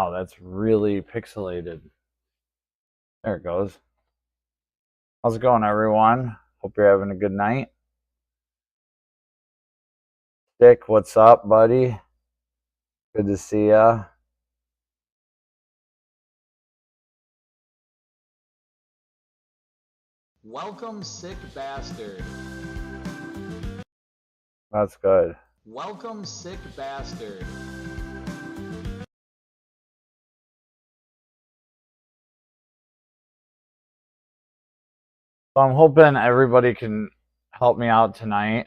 Wow, that's really pixelated. There it goes. How's it going, everyone? Hope you're having a good night. Dick, what's up, buddy? Good to see ya. Welcome, sick bastard. That's good. Welcome, sick bastard. So I'm hoping everybody can help me out tonight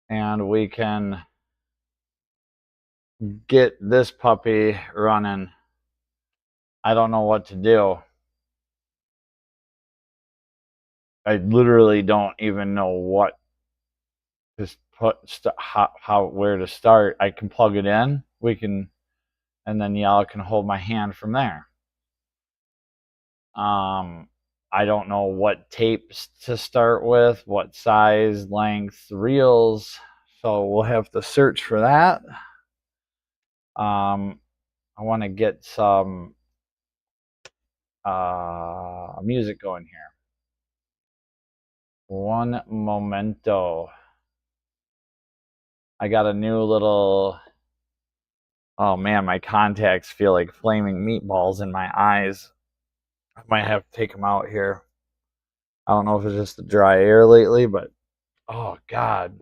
and we can get this puppy running. I don't know what to do. I literally don't even know what to put, where to start. I can plug it in. We can, and then y'all can hold my hand from there. I don't know what tapes to start with, what size, length, reels. So we'll have to search for that. I want to get some music going here. One momento. I got a new little, oh man, my contacts feel like flaming meatballs in my eyes. I might have to take them out here. I don't know if it's just the dry air lately, but oh God.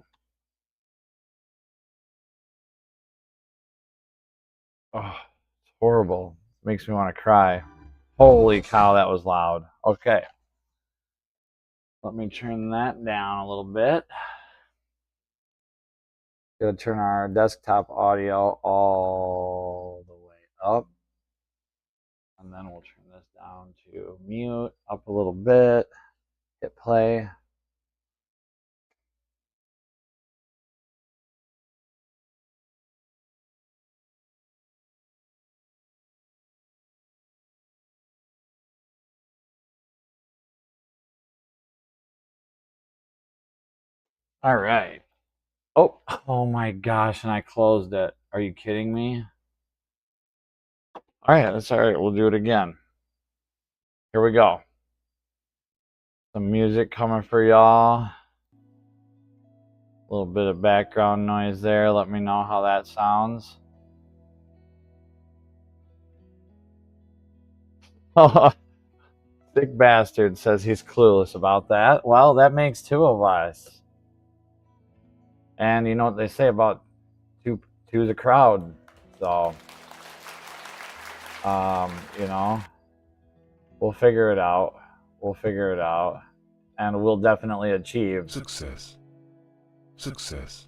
Oh, it's horrible. It makes me want to cry. Holy cow, that was loud. Okay. Let me turn that down a little bit. Gotta turn our desktop audio all the way up. And then we'll turn this down to mute up a little bit. Hit play. All right. Oh my gosh, and I closed it. Are you kidding me? All right, that's all right. We'll do it again. Here we go. Some music coming for y'all. A little bit of background noise there. Let me know how that sounds. Sick bastard says he's clueless about that. Well, that makes two of us. And you know what they say about two's a crowd. So, you know, we'll figure it out. We'll figure it out. And we'll definitely achieve success. Success.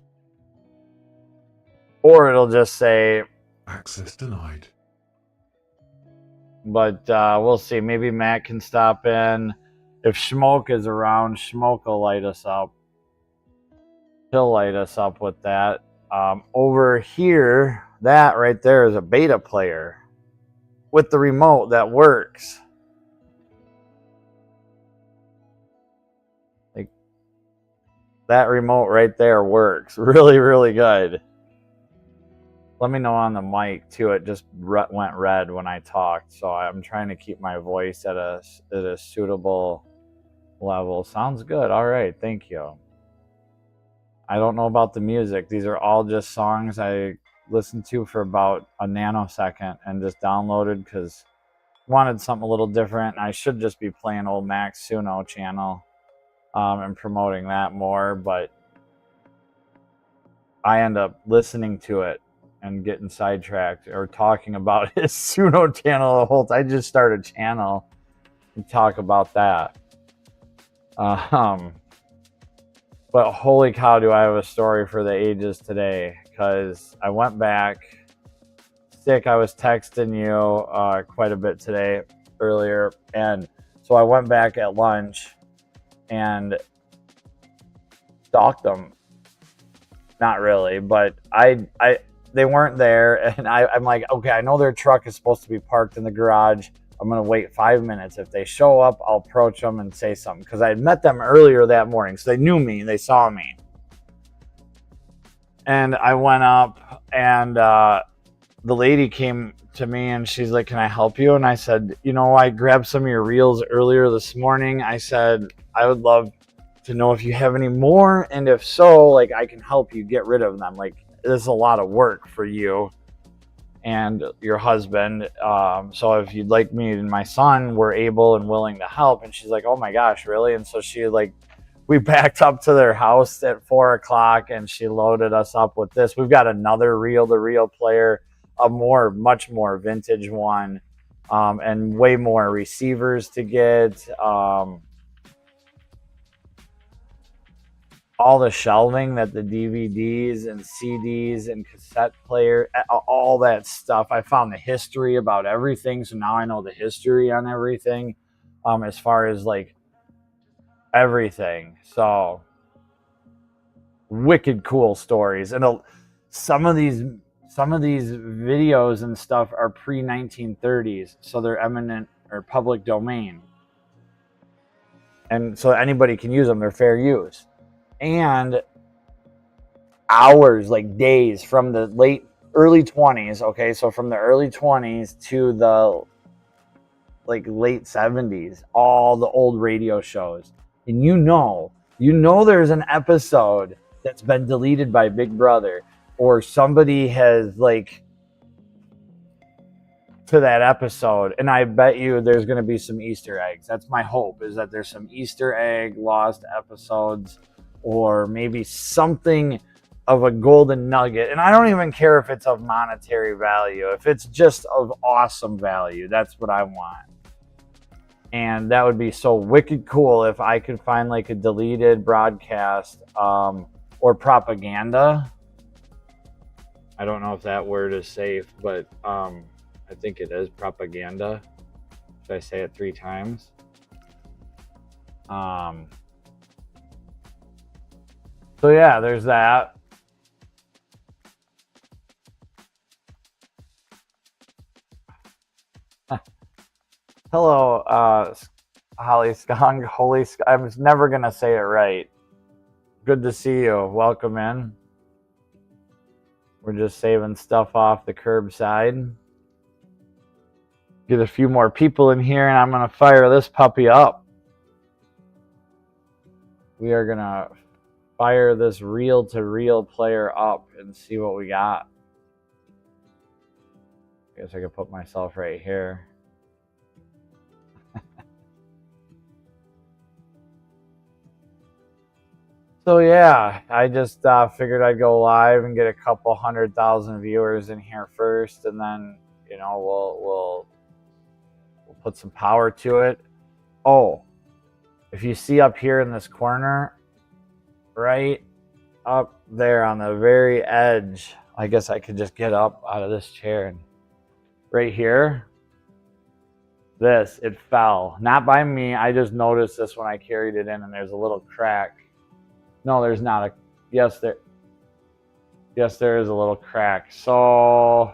Or it'll just say access denied. But we'll see. Maybe Matt can stop in. If Schmoke is around, Schmoke will light us up. He'll light us up with that. Over here, that right there is a beta player with the remote that works. Like that remote right there works really, really good. Let me know on the mic too. It just went red when I talked, so I'm trying to keep my voice at a suitable level. Sounds good. All right, thank you. I don't know about the music. These are all just songs I listened to for about a nanosecond and just downloaded because I wanted something a little different. I should just be playing old Max Suno channel and promoting that more, but I end up listening to it and getting sidetracked or talking about his Suno channel the whole time. I just start a channel and talk about that. But holy cow, do I have a story for the ages today, because I went back. Sick, I was texting you quite a bit today earlier, and so I went back at lunch and stalked them. Not really, but they weren't there, and I'm like, okay, I know their truck is supposed to be parked in the garage. I'm going to wait 5 minutes. If they show up, I'll approach them and say something, because I had met them earlier that morning, so they knew me, they saw me. And I went up, and the lady came to me and she's like, can I help you? And I said, you know, I grabbed some of your reels earlier this morning. I said, I would love to know if you have any more, and if so, like, I can help you get rid of them. Like, this is a lot of work for you and your husband. So if you'd like me and my son were able and willing to help. And she's like, oh my gosh, really? And so she like, we backed up to their house at 4 o'clock and she loaded us up with this. We've got another reel-to-reel player, much more vintage one, and way more receivers to get. All the shelving that the DVDs and CDs and cassette player, all that stuff. I found the history about everything. So now I know the history on everything, as far as like everything. So wicked cool stories. And some of these videos and stuff are pre-1930s. So they're eminent or public domain. And so anybody can use them. They're fair use. And hours, like days, from the early 20s, okay, so from the early 20s to the like late 70s, all the old radio shows. And you know there's an episode that's been deleted by Big Brother, or somebody has like to that episode, and I bet you there's going to be some Easter eggs. That's my hope, is that there's some Easter egg lost episodes, or maybe something of a golden nugget. And I don't even care if it's of monetary value. If it's just of awesome value, that's what I want. And that would be so wicked cool if I could find like a deleted broadcast, or propaganda. I don't know if that word is safe, but I think it is propaganda. Should I say it 3 times? So yeah, there's that. Hello, Holly Skong, Holy Skong. I was never gonna say it right. Good to see you. Welcome in. We're just saving stuff off the curbside. Get a few more people in here, and I'm gonna fire this puppy up. We are gonna fire this reel-to-reel player up and see what we got. I guess I could put myself right here. So yeah, I just figured I'd go live and get a couple 100,000 viewers in here first, and then, you know, we'll put some power to it. Oh, if you see up here in this corner, right up there on the very edge, I guess I could just get up out of this chair, and right here, it fell. Not by me. I just noticed this when I carried it in, and there's a little crack. No, there's not a, yes, there is a little crack. So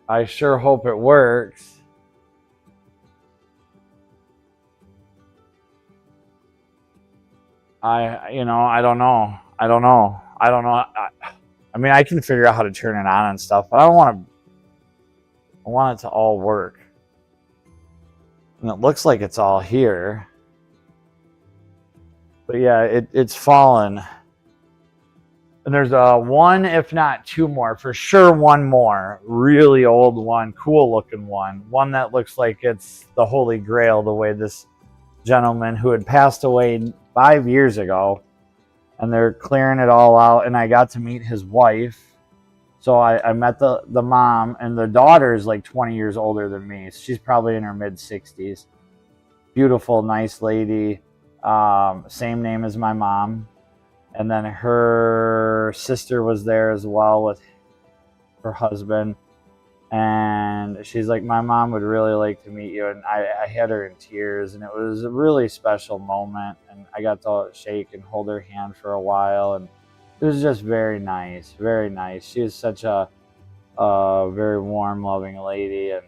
I sure hope it works. I don't know. I mean, I can figure out how to turn it on and stuff, but I want it to all work. And it looks like it's all here. But yeah, it's fallen. And there's one, if not 2 more, for sure 1 more. Really old one, cool looking one. One that looks like it's the Holy Grail, the way this gentleman who had passed away 5 years ago, and they're clearing it all out, and I got to meet his wife. So I met the mom, and the daughter's like 20 years older than me. She's probably in her mid-60s. Beautiful, nice lady. Same name as my mom. And then her sister was there as well with her husband. And she's like, my mom would really like to meet you. And I had her in tears, and it was a really special moment. And I got to shake and hold her hand for a while. And it was just very nice, very nice. She is such a very warm, loving lady. And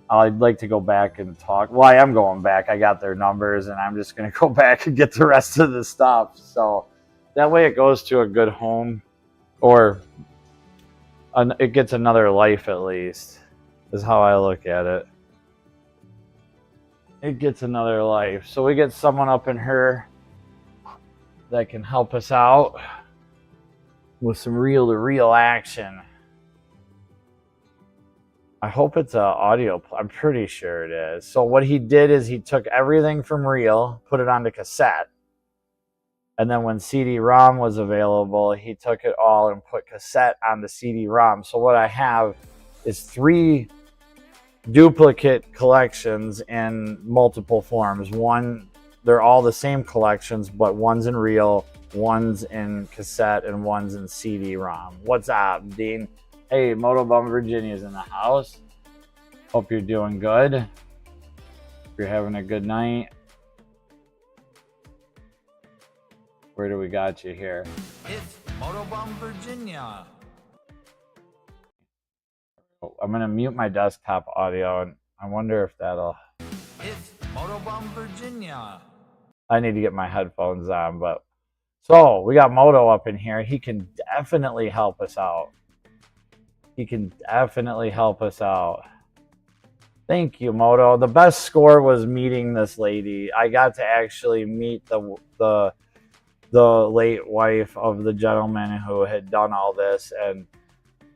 I'd like to go back and talk. Well, I am going back. I got their numbers, and I'm just going to go back and get the rest of the stuff. So that way it goes to a good home, or it gets another life at least, is how I look at it. It gets another life. So we get someone up in here that can help us out with some reel-to-reel action. I hope it's an audio. I'm pretty sure it is. So what he did is he took everything from reel, put it onto cassette. And then when CD-ROM was available, he took it all and put cassette on the CD-ROM. So what I have is 3 duplicate collections in multiple forms. One, they're all the same collections, but one's in reel, one's in cassette, and one's in CD-ROM. What's up, Dean? Hey, Motobum Virginia's in the house. Hope you're doing good. Hope you're having a good night. Where do we got you here? It's Motobum Virginia. I'm going to mute my desktop audio, and I wonder if that'll... It's Motobum Virginia. I need to get my headphones on, but... So, we got Moto up in here. He can definitely help us out. He can definitely help us out. Thank you, Moto. The best score was meeting this lady. I got to actually meet the late wife of the gentleman who had done all this and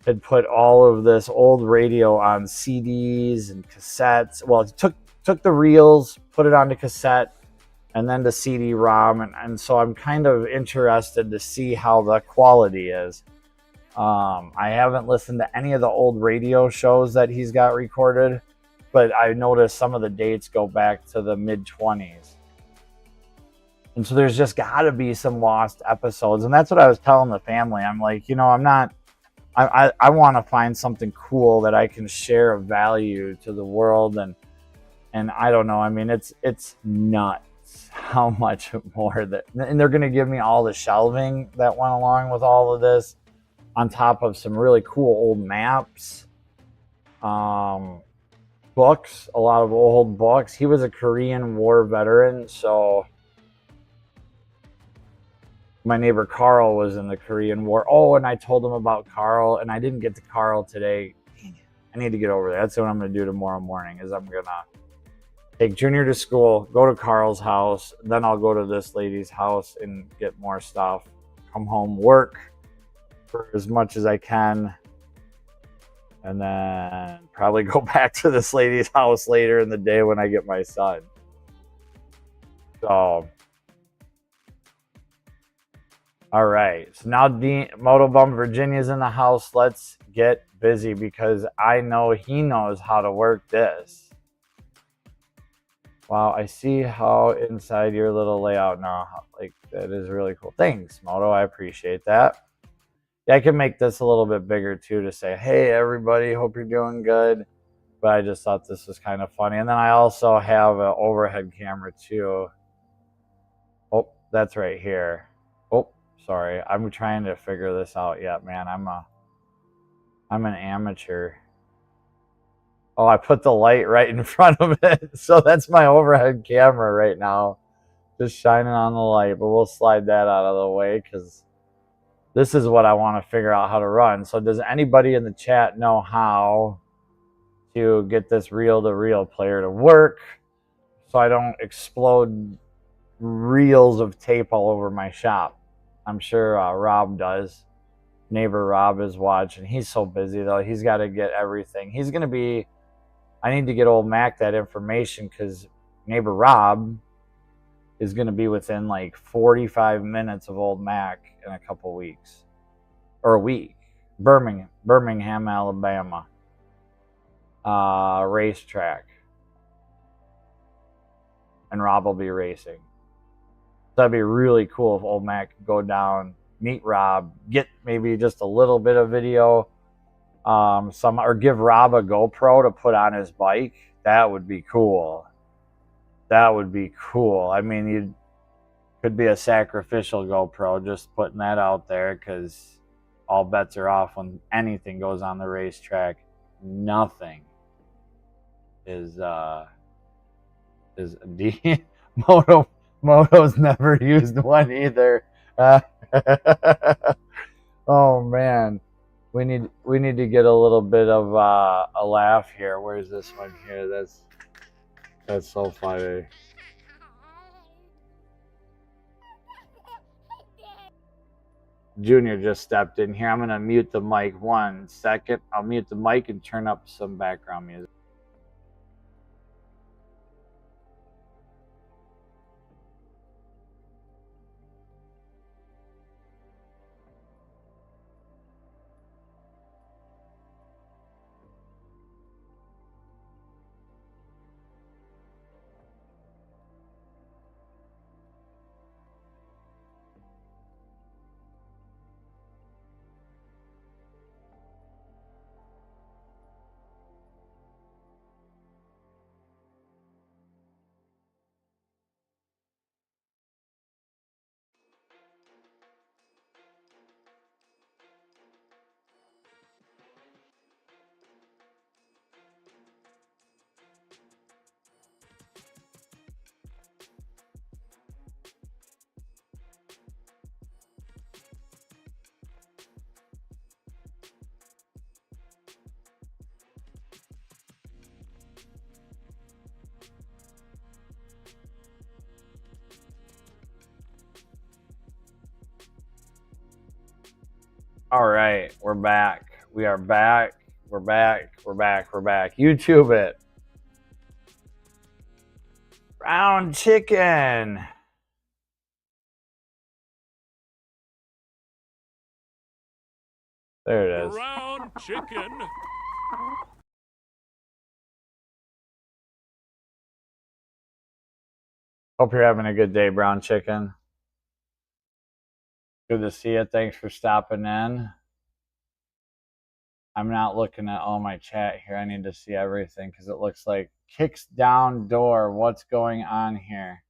had put all of this old radio on CDs and cassettes. Well, he took the reels, put it onto cassette, and then to CD-ROM. And so I'm kind of interested to see how the quality is. I haven't listened to any of the old radio shows that he's got recorded, but I noticed some of the dates go back to the mid-20s. And so there's just got to be some lost episodes. And that's what I was telling the family. I'm like, you know, I want to find something cool that I can share of value to the world. And I don't know. I mean, it's nuts how much more that, and they're going to give me all the shelving that went along with all of this, on top of some really cool old maps, books, a lot of old books. He was a Korean War veteran, so my neighbor Carl was in the Korean War. Oh, and I told him about Carl, and I didn't get to Carl today. I need to get over there. That's what I'm going to do tomorrow morning, is I'm going to take Junior to school, go to Carl's house, then I'll go to this lady's house and get more stuff, come home, work for as much as I can, and then probably go back to this lady's house later in the day when I get my son. So, all right. So now Motobum Virginia's in the house. Let's get busy because I know he knows how to work this. Wow, I see how inside your little layout now. Like, that is really cool. Thanks, Moto. I appreciate that. Yeah, I can make this a little bit bigger too to say, hey, everybody, hope you're doing good. But I just thought this was kind of funny. And then I also have an overhead camera too. Oh, that's right here. Oh, sorry. I'm trying to figure this out yet, man. I'm an amateur. Oh, I put the light right in front of it. So that's my overhead camera right now. Just shining on the light. But we'll slide that out of the way because this is what I want to figure out how to run. So does anybody in the chat know how to get this reel-to-reel player to work so I don't explode reels of tape all over my shop? I'm sure Rob does. Neighbor Rob is watching. He's so busy, though. He's got to get everything. He's going to be... I need to get old Mac that information because neighbor Rob is going to be within like 45 minutes of old Mac in a couple weeks. Or a week. Birmingham, Alabama. Racetrack. And Rob will be racing. So that'd be really cool if old Mac could go down, meet Rob, get maybe just a little bit of video, or give Rob a GoPro to put on his bike. That would be cool. That would be cool. I mean, you could be a sacrificial GoPro, just putting that out there, because all bets are off when anything goes on the racetrack. Nothing is Moto's never used one either. Oh man. We need to get a little bit of a laugh here. Where's this one here? That's so funny. Junior just stepped in here. I'm gonna mute the mic 1 second. I'll mute the mic and turn up some background music. All right, we're back. We are back. We're back. We're back. We're back. YouTube it. Brown chicken. There it is. Brown chicken. Hope you're having a good day, Brown Chicken. Good to see you. Thanks for stopping in. I'm not looking at all my chat here. I need to see everything because it looks like kicks down door. What's going on here?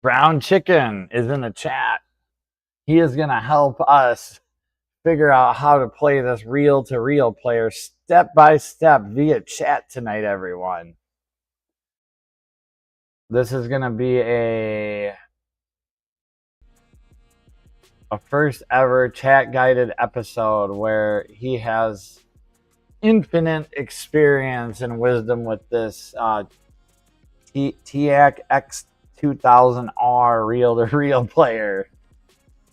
Brown Chicken is in the chat. He is going to help us figure out how to play this reel-to-reel player step by step via chat tonight, everyone. This is going to be a first ever chat guided episode where he has infinite experience and wisdom with this TEAC X-2000R reel-to-reel player.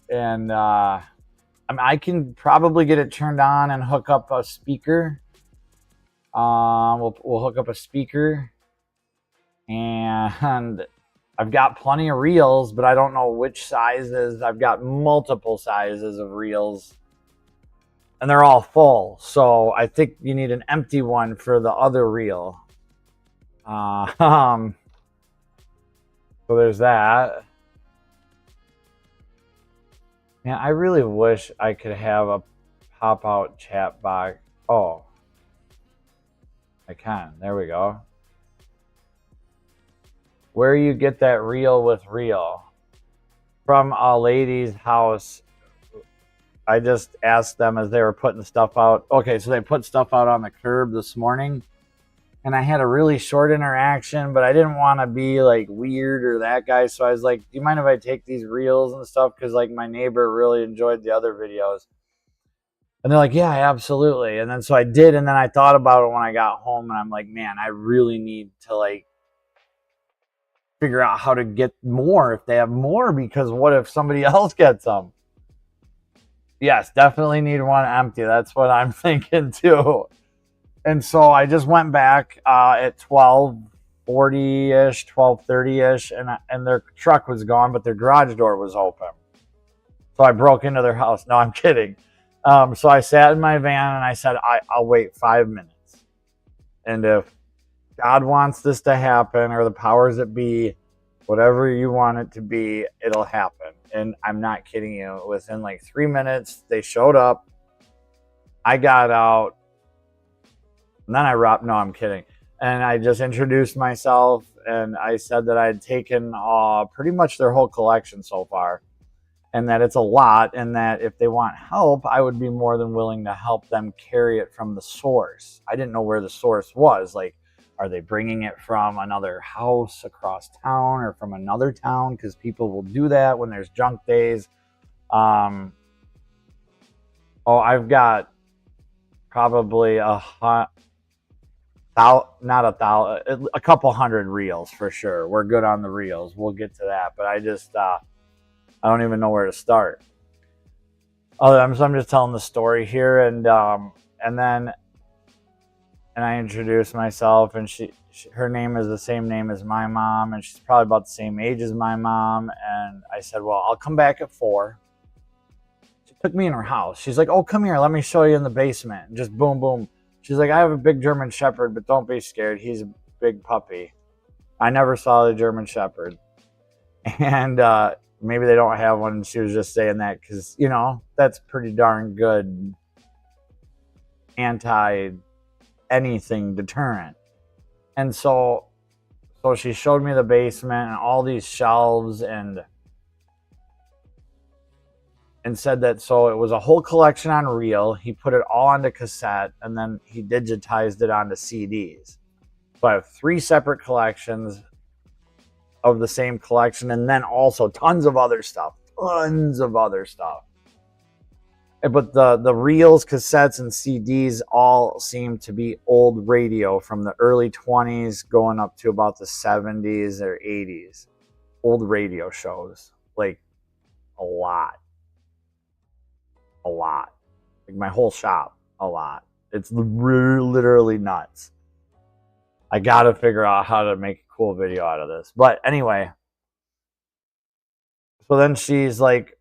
And I can probably get it turned on and hook up a speaker. We'll hook up a speaker. And I've got plenty of reels, but I don't know which sizes. I've got multiple sizes of reels. And they're all full. So I think you need an empty one for the other reel. So there's that. Man, I really wish I could have a pop-out chat box. Oh. I can. There we go. Where you get that reel with reel? From a lady's house. I just asked them as they were putting stuff out. Okay, so they put stuff out on the curb this morning. And I had a really short interaction, but I didn't want to be like weird or that guy. So I was like, do you mind if I take these reels and stuff? Because like my neighbor really enjoyed the other videos. And they're like, yeah, absolutely. And then so I did. And then I thought about it when I got home. And I'm like, man, I really need to like figure out how to get more if they have more. Because what if somebody else gets them? Yes, definitely need one empty. That's what I'm thinking too. And so I just went back at 12:40-ish, 12:30-ish, and their truck was gone, but their garage door was open. So I broke into their house. No, I'm kidding. So I sat in my van and I said, I'll wait 5 minutes. And if God wants this to happen, or the powers that be, whatever you want it to be, it'll happen. And I'm not kidding you. Within like 3 minutes, they showed up. I got out. And then no, I'm kidding. And I just introduced myself and I said that I had taken pretty much their whole collection so far. And that it's a lot, and that if they want help, I would be more than willing to help them carry it from the source. I didn't know where the source was. Like, are they bringing it from another house across town or from another town? Because people will do that when there's junk days. Oh, I've got probably a couple hundred reels for sure. We're good on the reels. We'll get to that, but I don't even know where to start. I'm just telling the story here, and then I introduced myself, and her name is the same name as my mom, and she's probably about the same age as my mom. And I said, well, I'll come back at 4. She took me in her house. She's like, oh, come here, let me show you in the basement. And just boom, boom. She's like, I have a big German Shepherd, but don't be scared. He's a big puppy. I never saw the German Shepherd. And maybe they don't have one. She was just saying that because, you know, that's pretty darn good anti-anything deterrent. And so she showed me the basement and all these shelves and said that so it was a whole collection on reel. He put it all onto cassette and then he digitized it onto CDs. So I have 3 separate collections of the same collection, and then also tons of other stuff. But the reels, cassettes, and CDs all seem to be old radio from the early 20s going up to about the 70s or 80s. Old radio shows. Like, a lot. Like, my whole shop, a lot. It's literally nuts. I gotta figure out how to make a cool video out of this. But anyway, so then she's like,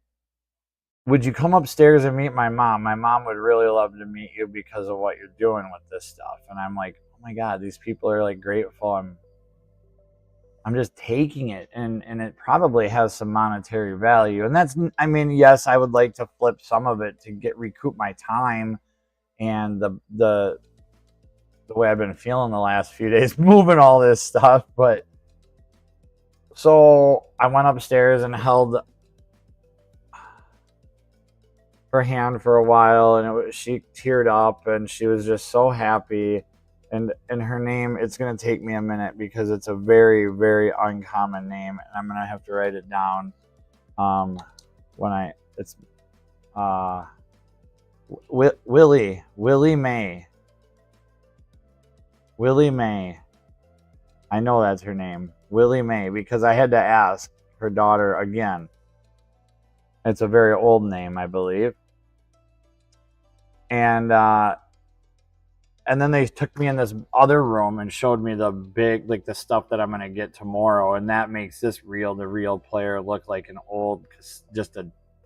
would you come upstairs and meet my mom? My mom would really love to meet you because of what you're doing with this stuff. And I'm like, oh my God, these people are like grateful. I'm just taking it, and it probably has some monetary value. And that's, I mean, yes, I would like to flip some of it to recoup my time and the way I've been feeling the last few days moving all this stuff. But so I went upstairs and held her hand for a while, and she teared up and she was just so happy. And her name, it's going to take me a minute because it's a very, very uncommon name, and I'm going to have to write it down it's Willie Mae. Willie Mae. I know that's her name. Willie Mae, because I had to ask her daughter again. It's a very old name, I believe. And then they took me in this other room and showed me the big, like the stuff that I'm going to get tomorrow. And that makes the reel player look like an old,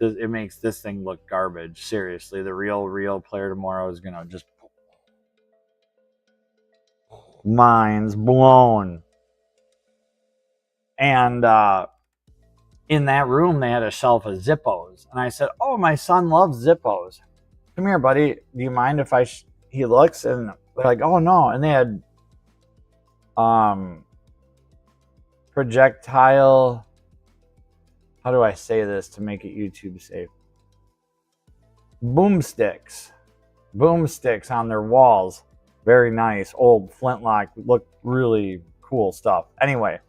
it makes this thing look garbage. Seriously, the reel player tomorrow is going to just, mind's blown. And in that room, they had a shelf of Zippos. And I said, oh, my son loves Zippos. Come here, buddy. Do you mind if he looks? And they're like, oh no. And they had projectile, how do I say this to make it YouTube safe? Boomsticks on their walls. Very nice, old flintlock, looked really cool stuff. Anyway,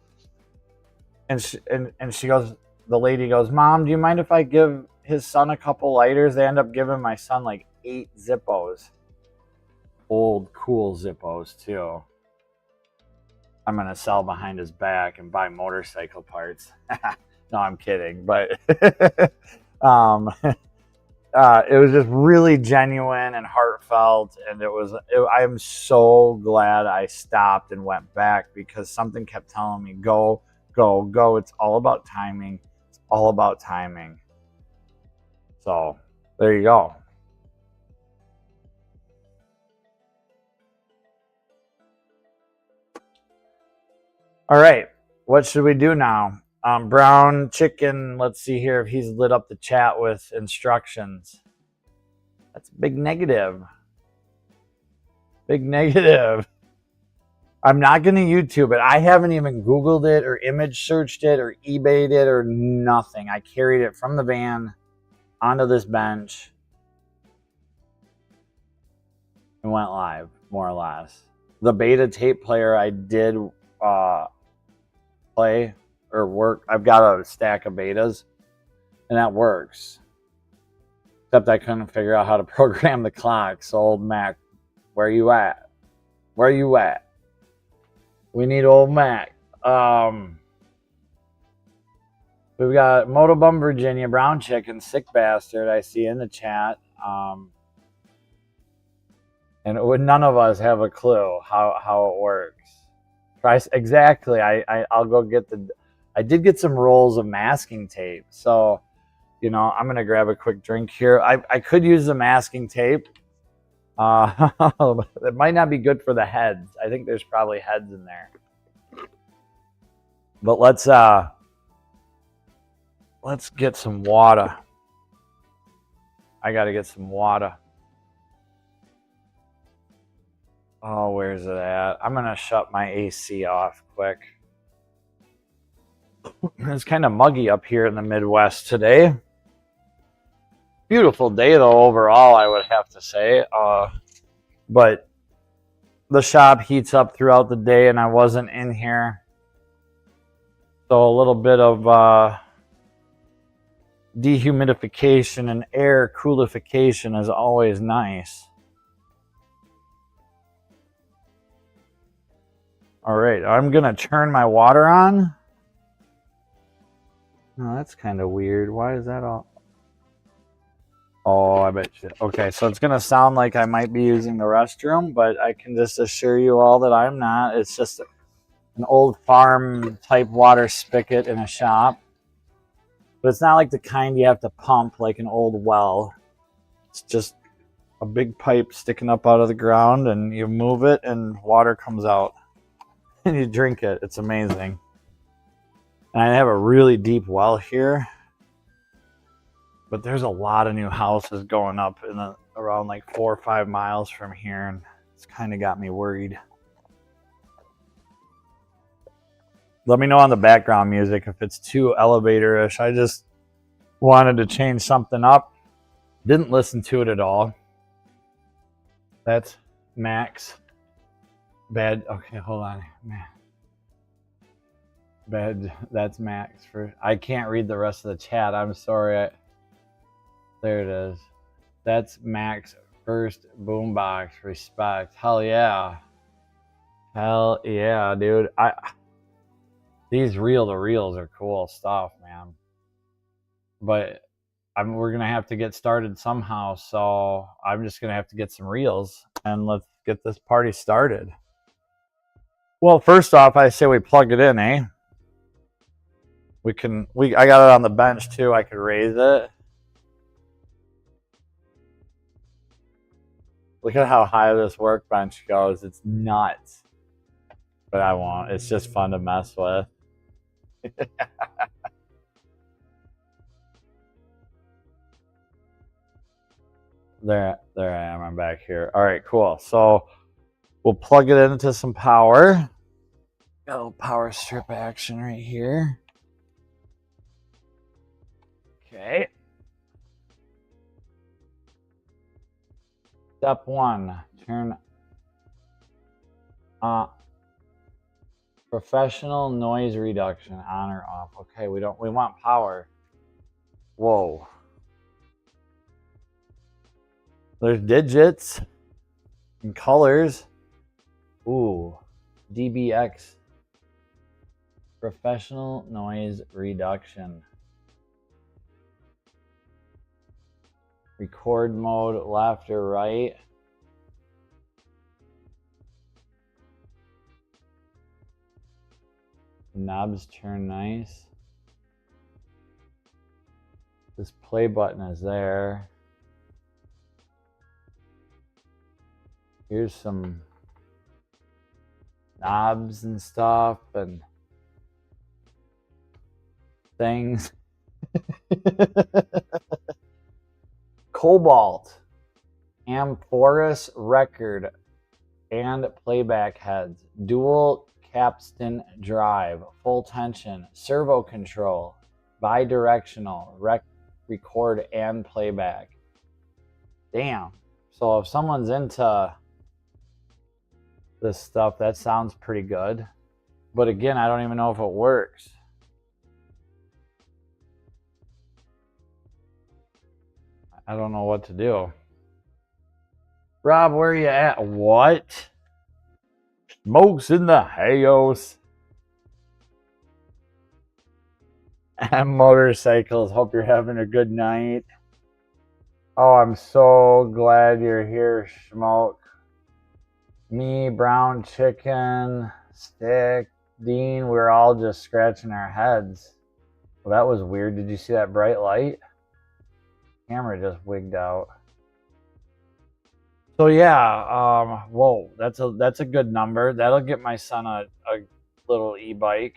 and she goes, the lady goes, Mom, do you mind if I give his son a couple lighters? They end up giving my son like 8 Zippos. Old, cool Zippos, too. I'm going to sell behind his back and buy motorcycle parts. No, I'm kidding. But it was just really genuine and heartfelt. And I am so glad I stopped and went back because something kept telling me, go, go, go. It's all about timing. It's all about timing. So there you go. All right, what should we do now? Brown chicken, let's see here if he's lit up the chat with instructions. That's a big negative. Big negative. I'm not going to YouTube it. I haven't even Googled it or image searched it or eBayed it or nothing. I carried it from the van onto this bench and went live, more or less. The beta tape player I did play or work. I've got a stack of betas and that works. Except I couldn't figure out how to program the clock. So old Mac, where you at? Where you at? We need old Mac. We've got Motobum Virginia, Brown Chicken, Sick Bastard, I see in the chat. And none of us have a clue how it works. Exactly. I'll go get I did get some rolls of masking tape. So, you know, I'm going to grab a quick drink here. I could use the masking tape. It might not be good for the heads. I think there's probably heads in there. But let's get some water. I got to get some water. Oh, where's it at? I'm going to shut my AC off quick. It's kind of muggy up here in the Midwest today. Beautiful day, though, overall, I would have to say. But the shop heats up throughout the day, and I wasn't in here. So a little bit of dehumidification and air coolification is always nice. All right, I'm going to turn my water on. Oh, that's kind of weird. Why is that all? Oh, I bet you. Okay, so it's going to sound like I might be using the restroom, but I can just assure you all that I'm not. It's just an old farm type water spigot in a shop. But it's not like the kind you have to pump like an old well. It's just a big pipe sticking up out of the ground, and you move it and water comes out. And you drink it. It's amazing. And I have a really deep well here. But there's a lot of new houses going up in around like 4 or 5 miles from here, and it's kind of got me worried. Let me know on the background music if it's too elevator-ish. I just wanted to change something up. Didn't listen to it at all. That's Max. Bad. Okay, hold on. Bad. That's Max. I can't read the rest of the chat. I'm sorry. There it is. That's Max first boombox. Respect. Hell yeah. Hell yeah, dude. These reel-to-reels are cool stuff, man. But we're going to have to get started somehow, so I'm just going to have to get some reels, and let's get this party started. Well, first off, I say we plug it in, eh? I got it on the bench, too. I could raise it. Look at how high this workbench goes. It's nuts. But I won't. It's just fun to mess with. There I am. I'm back here. All right, cool. So we'll plug it into some power. Got a little power strip action right here. Okay. Step 1, turn professional noise reduction on or off. Okay, we want power. Whoa. There's digits and colors. Ooh, DBX. Professional noise reduction. Record mode, left or right. Knobs turn nice. This play button is there. Here's some knobs and stuff and things. Cobalt, Amphoris record and playback heads, dual capstan drive, full tension, servo control, bidirectional, record and playback. Damn. So if someone's into this stuff, that sounds pretty good. But again, I don't even know if it works. I don't know what to do. Rob, where you at? What? Smokes in the house. And motorcycles. Hope you're having a good night. Oh, I'm so glad you're here, Smoke. Me, Brown Chicken, Stick, Dean, we're all just scratching our heads. Well, that was weird. Did you see that bright light? Camera just wigged out. So yeah, whoa, that's a good number. That'll get my son a little e-bike,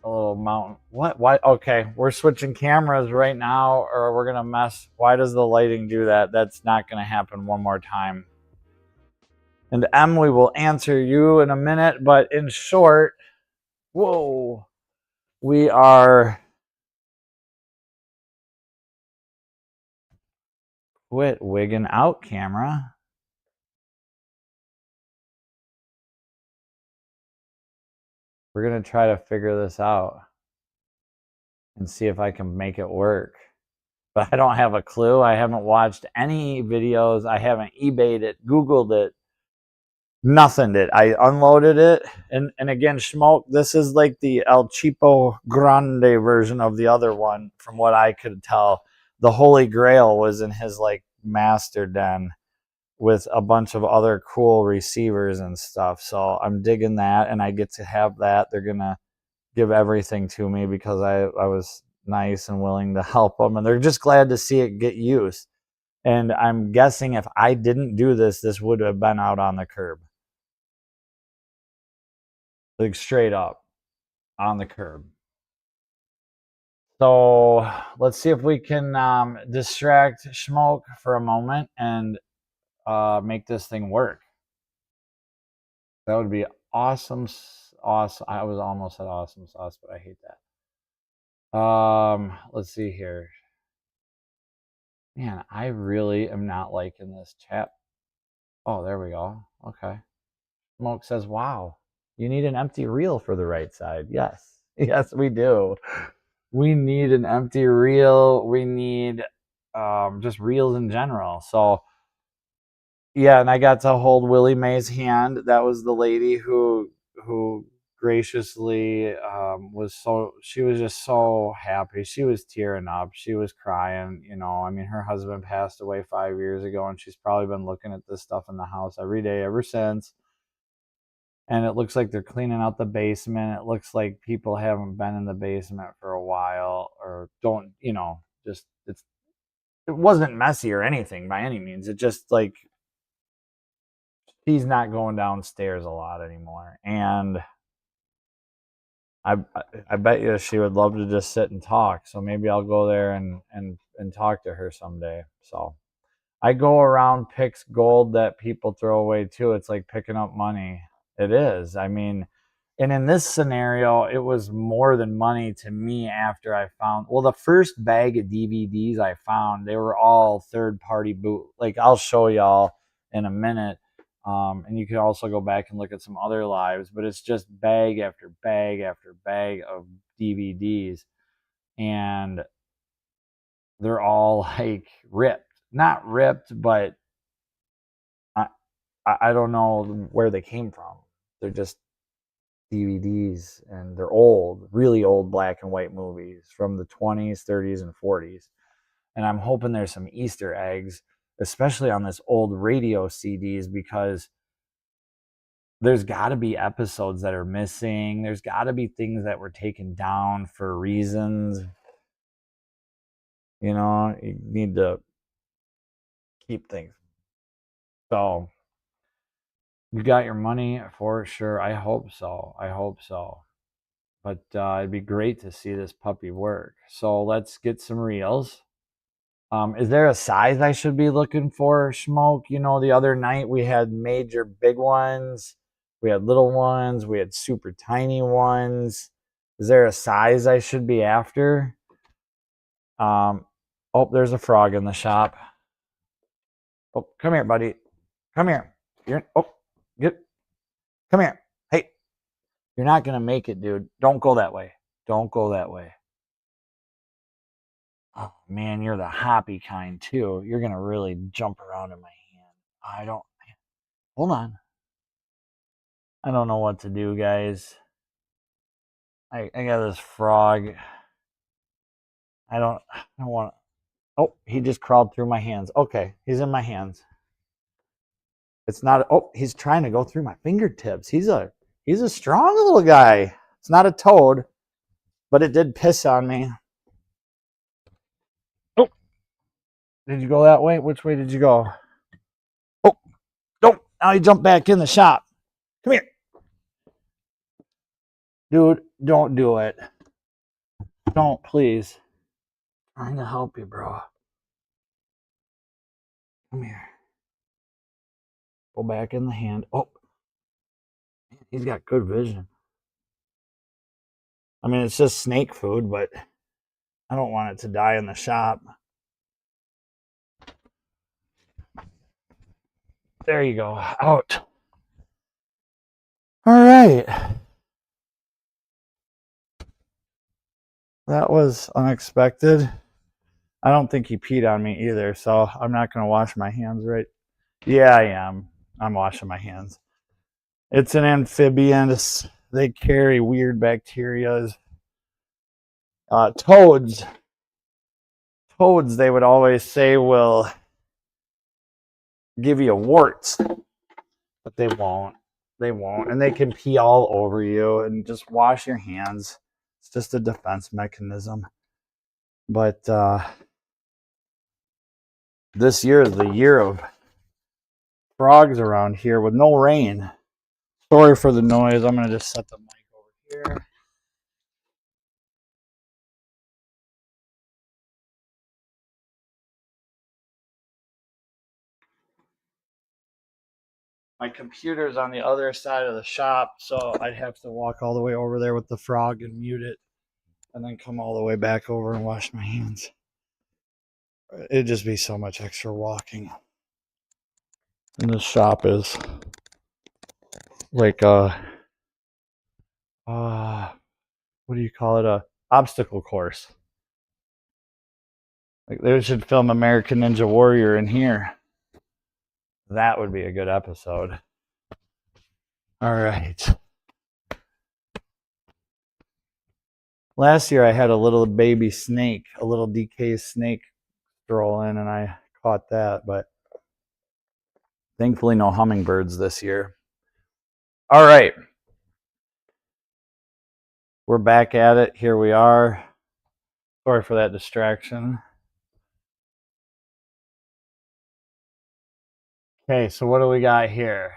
a little mountain. What? Why? Okay, we're switching cameras right now, or we're gonna mess. Why does the lighting do that? That's not gonna happen one more time. And Emily will answer you in a minute, but in short, whoa, we are. Quit wigging out, camera. We're going to try to figure this out and see if I can make it work. But I don't have a clue. I haven't watched any videos. I haven't eBayed it, Googled it, nothing did. I unloaded it. And again, Schmoke, this is like the El Cheapo Grande version of the other one, from what I could tell. The Holy Grail was in his like master den with a bunch of other cool receivers and stuff. So I'm digging that, and I get to have that. They're going to give everything to me because I was nice and willing to help them, and they're just glad to see it get used. And I'm guessing if I didn't do this, this would have been out on the curb. Like straight up on the curb. So let's see if we can distract Schmoke for a moment and make this thing work. That would be awesome. Awesome. I was almost at awesome sauce, but I hate that. Let's see here. Man, I really am not liking this chat. Oh, there we go. Okay. Smoke says, wow, you need an empty reel for the right side. Yes. Yes, we do. We need an empty reel. We need just reels in general. So, yeah, and I got to hold Willie Mae's hand. That was the lady who graciously she was just so happy. She was tearing up. She was crying. You know, I mean, her husband passed away 5 years ago, and she's probably been looking at this stuff in the house every day ever since. And it looks like they're cleaning out the basement. It looks like people haven't been in the basement for a while, or don't, you know, just it wasn't messy or anything by any means. It just like she's not going downstairs a lot anymore. And I bet you she would love to just sit and talk. So maybe I'll go there and talk to her someday. So I go around picks gold that people throw away too. It's like picking up money. It is. I mean, and in this scenario, it was more than money to me after I found, well, the first bag of DVDs I found, they were all third-party boot. Like, I'll show y'all in a minute. And you can also go back and look at some other lives, but it's just bag after bag after bag of DVDs. And they're all like ripped. Not ripped, but I don't know where they came from. They're just DVDs, and they're old, really old black and white movies from the 20s, 30s, and 40s. And I'm hoping there's some Easter eggs, especially on this old radio CDs, because there's got to be episodes that are missing. There's got to be things that were taken down for reasons. You know, you need to keep things. So, you got your money for sure. I hope so. I hope so. But it'd be great to see this puppy work. So let's get some reels. Is there a size I should be looking for, Smoke? You know, the other night we had major big ones. We had little ones. We had super tiny ones. Is there a size I should be after? Oh, there's a frog in the shop. Oh, come here, buddy. Come here. Come here. Hey, you're not going to make it, dude. Don't go that way. Don't go that way. Oh, man, you're the hoppy kind, too. You're going to really jump around in my hand. Hold on. I don't know what to do, guys. I got this frog. I don't want to. Oh, he just crawled through my hands. Okay, he's in my hands. It's not. Oh, he's trying to go through my fingertips. He's a strong little guy. It's not a toad, but it did piss on me. Oh, did you go that way? Which way did you go? Oh, don't. Now he jumped back in the shop. Come here. Dude, don't do it. Don't, please. I'm trying to help you, bro. Come here. Go back in the hand. Oh, he's got good vision. I mean, it's just snake food, but I don't want it to die in the shop. There you go. Out. All right. That was unexpected. I don't think he peed on me either, so I'm not going to wash my hands, right? Yeah, I am. I'm washing my hands. It's an amphibian. They carry weird bacteria. Toads, they would always say, will give you warts, but they won't. They won't. And they can pee all over you, and just wash your hands. It's just a defense mechanism. But this year is the year of frogs around here with no rain. Sorry for the noise. I'm going to just set the mic over here. My computer's on the other side of the shop, so I'd have to walk all the way over there with the frog and mute it, and then come all the way back over and wash my hands. It'd just be so much extra walking. And this shop is like a, what do you call it? A obstacle course. Like they should film American Ninja Warrior in here. That would be a good episode. All right. Last year I had a little baby snake, a little DK snake stroll in, and I caught that, but thankfully no hummingbirds this year. All right. We're back at it. Here we are. Sorry for that distraction. Okay, so what do we got here?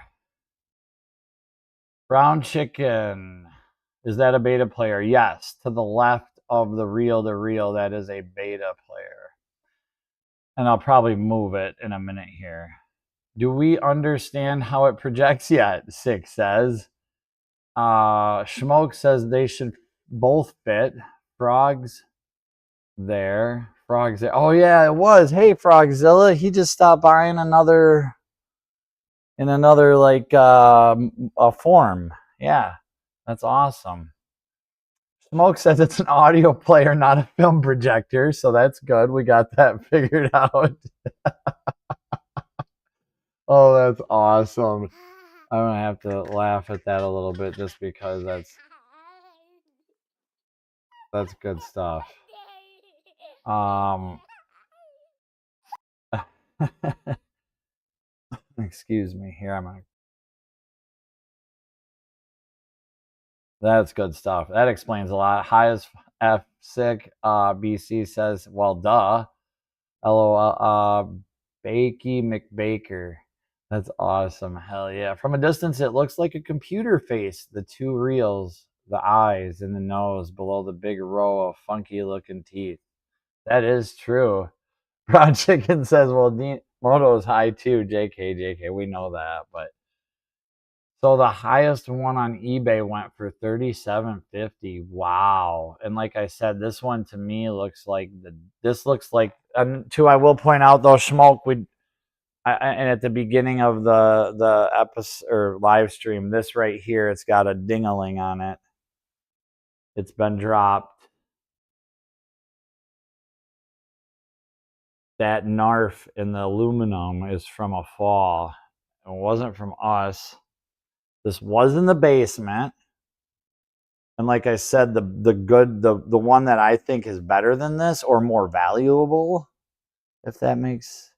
Brown chicken. Is that a beta player? Yes. To the left of the reel, that is a beta player. And I'll probably move it in a minute here. Do we understand how it projects yet? 6 says. Schmoke says they should both fit. Frogs there. Frogs there. Oh, yeah, it was. Hey, Frogzilla. He just stopped by in another like a form. Yeah, that's awesome. Smoke says it's an audio player, not a film projector, so that's good. We got that figured out. Oh, that's awesome. I'm gonna have to laugh at that a little bit just because that's good stuff. Excuse me here. That's good stuff. That explains a lot. Hi as F sick. BC says, well, duh. LOL. Bakey McBaker. That's awesome. Hell yeah. From a distance, it looks like a computer face. The 2 reels, the eyes, and the nose below the big row of funky looking teeth. That is true. Brown Chicken says, well, Moto's high too. JK. We know that, but so the highest one on eBay went for $37.50. Wow. And like I said, this one to me looks like and too, I will point out though, Schmoke, and at the beginning of the episode or live stream, this right here, it's got a ding-a-ling on it. It's been dropped. that NARF in the aluminum is from a fall. It wasn't from us. This was in the basement. And like I said, the one that I think is better than this or more valuable, if that makes,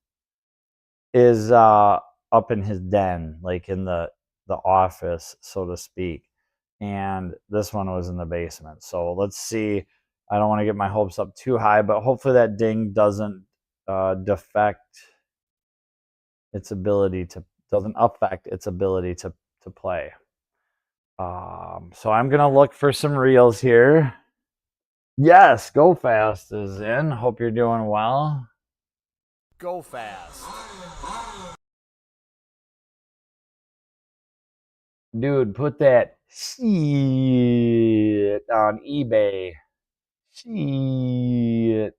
is up in his den, like in the office, so to speak. And this one was in the basement. So let's see. I don't want to get my hopes up too high, but hopefully that ding doesn't affect its ability to play. So I'm gonna look for some reels here. Yes, Go Fast is in. Hope you're doing well. Go fast. Dude, put that shit on eBay. Shit.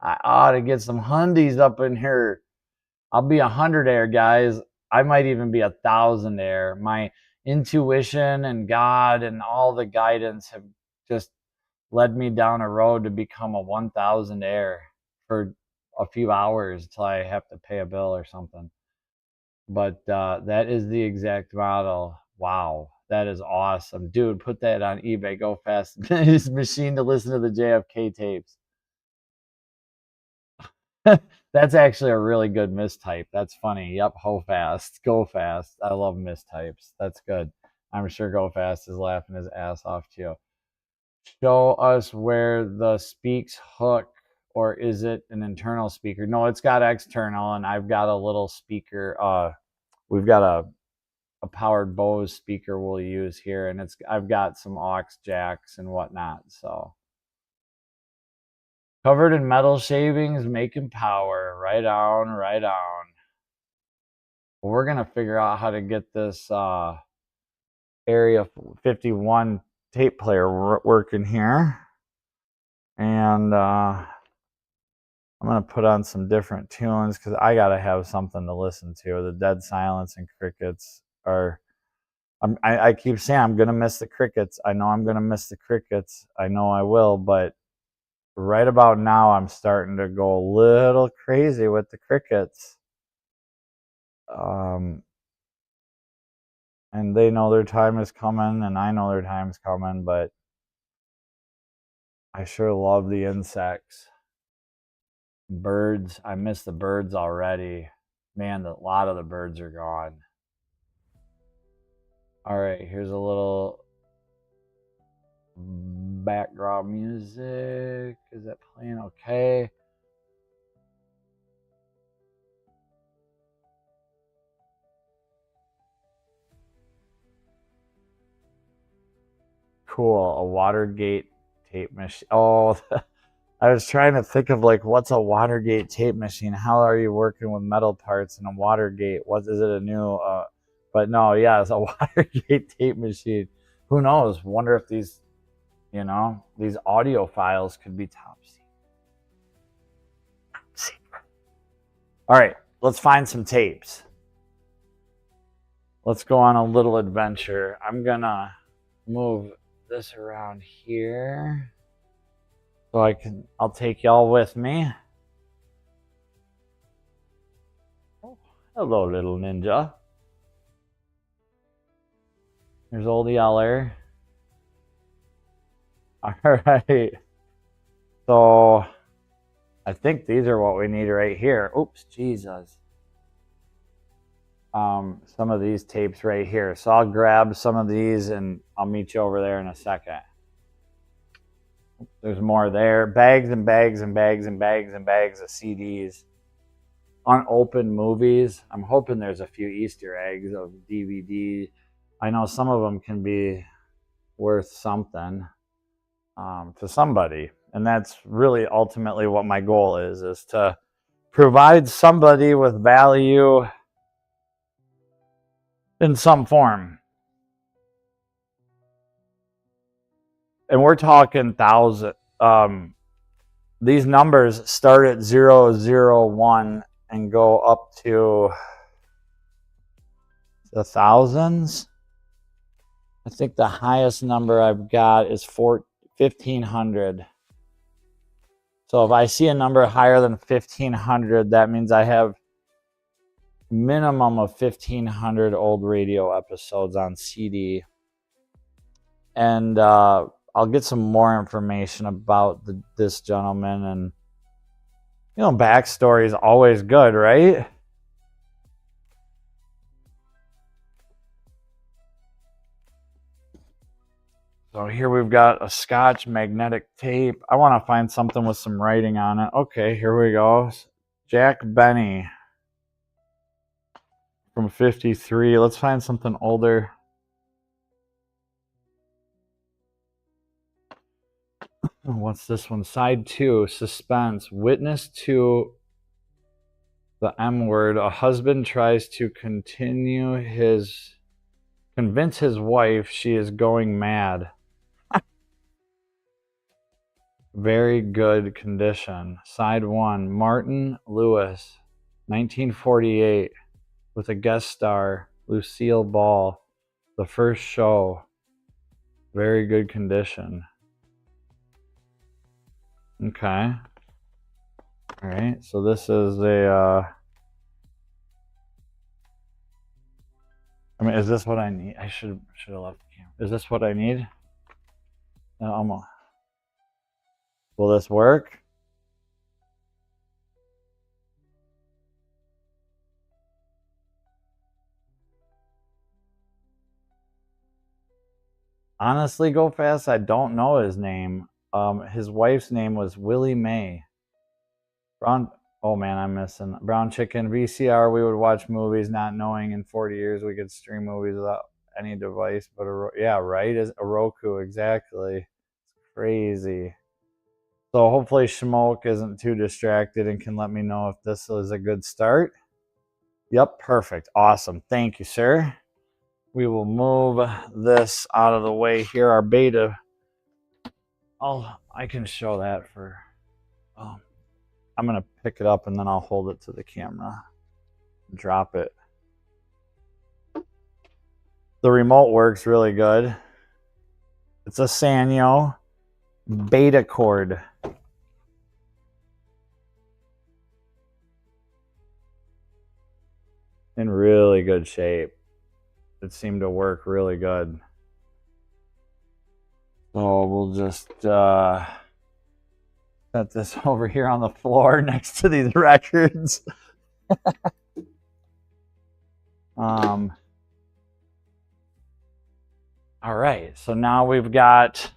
I ought to get some hundies up in here. I'll be 100 air, guys. I might even be 1,000 air. My intuition and God and all the guidance have just led me down a road to become a 1,000 air for a few hours until I have to pay a bill or something. But that is the exact model. Wow, that is awesome. Dude, put that on eBay. Go Fast. His machine to listen to the JFK tapes. That's actually a really good mistype. That's funny. Yep, Ho Fast. Go Fast. I love mistypes. That's good. I'm sure Go Fast is laughing his ass off too. Show us where the speaks hook, or is it an internal speaker? No, it's got external, and I've got a little speaker. We've got a powered Bose speaker we'll use here, and I've got some aux jacks and whatnot. So covered in metal shavings, making power. Right on, right on. Well, we're gonna figure out how to get this Area 51 tape player working here, and I'm gonna put on some different tunes because I gotta have something to listen to. The dead silence and crickets are. I keep saying I'm gonna miss the crickets. I know I'm gonna miss the crickets. I know I will, but right about now I'm starting to go a little crazy with the crickets. And they know their time is coming, and I know their time's coming, but I sure love the insects. Birds, I miss the birds already. Man, a lot of the birds are gone. All right, here's a little background music. Is that playing okay? Cool, a Watergate tape machine. Oh, I was trying to think of like, what's a Watergate tape machine? How are you working with metal parts in a Watergate? What is it, a new? But no, yeah, it's a Watergate tape machine. Who knows? Wonder if these, these audio files could be top secret. All right, let's find some tapes. Let's go on a little adventure. I'm gonna move this around here so I'll take y'all with me. Oh, hello, little ninja. There's old Yeller. All right. So I think these are what we need right here. Oops, Jesus. Some of these tapes right here. So I'll grab some of these and I'll meet you over there in a second. There's more there. Bags and bags and bags and bags and bags of CDs. Unopened movies. I'm hoping there's a few Easter eggs of DVD. I know some of them can be worth something to somebody. And that's really ultimately what my goal is to provide somebody with value in some form. And we're talking thousand. These numbers start at 001 and go up to the thousands. I think the highest number I've got is 1,500. So if I see a number higher than 1,500, that means I have minimum of 1,500 old radio episodes on CD. And I'll get some more information about this gentleman. And, you know, backstory is always good, right? So here we've got a Scotch magnetic tape. I want to find something with some writing on it. Okay, here we go. Jack Benny from 53. Let's find something older. What's this one? Side 2, suspense. Witness to the M word. A husband tries to convince his wife she is going mad. Very good condition. Side 1, Martin Lewis, 1948, with a guest star, Lucille Ball. The first show. Very good condition. Okay. All right, so this is a, I mean, is this what I need? I should have left the camera. Is this what I need? No, almost. Will this work? Honestly, go fast. I don't know his name. His wife's name was Willie Mae. Brown. Oh man, I'm missing Brown Chicken VCR. We would watch movies, not knowing in 40 years we could stream movies without any device. But yeah, right. Is a Roku exactly? It's crazy. So hopefully Schmoke isn't too distracted and can let me know if this is a good start. Yep, perfect. Awesome. Thank you, sir. We will move this out of the way here. Our beta. I can show that for. I'm going to pick it up and then I'll hold it to the camera. Drop it. The remote works really good. It's a Sanyo beta cord. In really good shape. It seemed to work really good. So we'll just set this over here on the floor next to these records. All right, so now we've got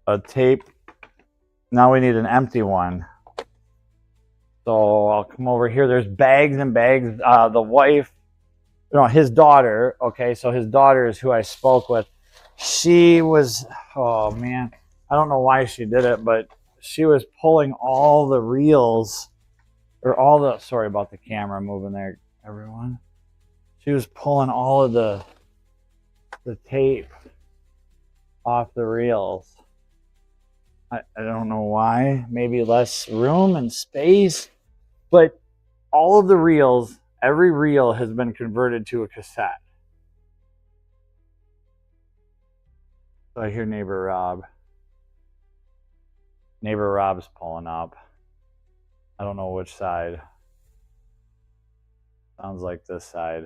a tape. Now we need an empty one. So I'll come over here. There's bags and bags. The wife, his daughter. Okay, so his daughter is who I spoke with. She was, oh man, I don't know why she did it, but she was pulling all the reels, sorry about the camera moving there, everyone. She was pulling all of the tape off the reels. I don't know why. Maybe less room and space. But all of the reels, every reel has been converted to a cassette. So I hear neighbor Rob. Neighbor Rob's pulling up. I don't know which side. Sounds like this side.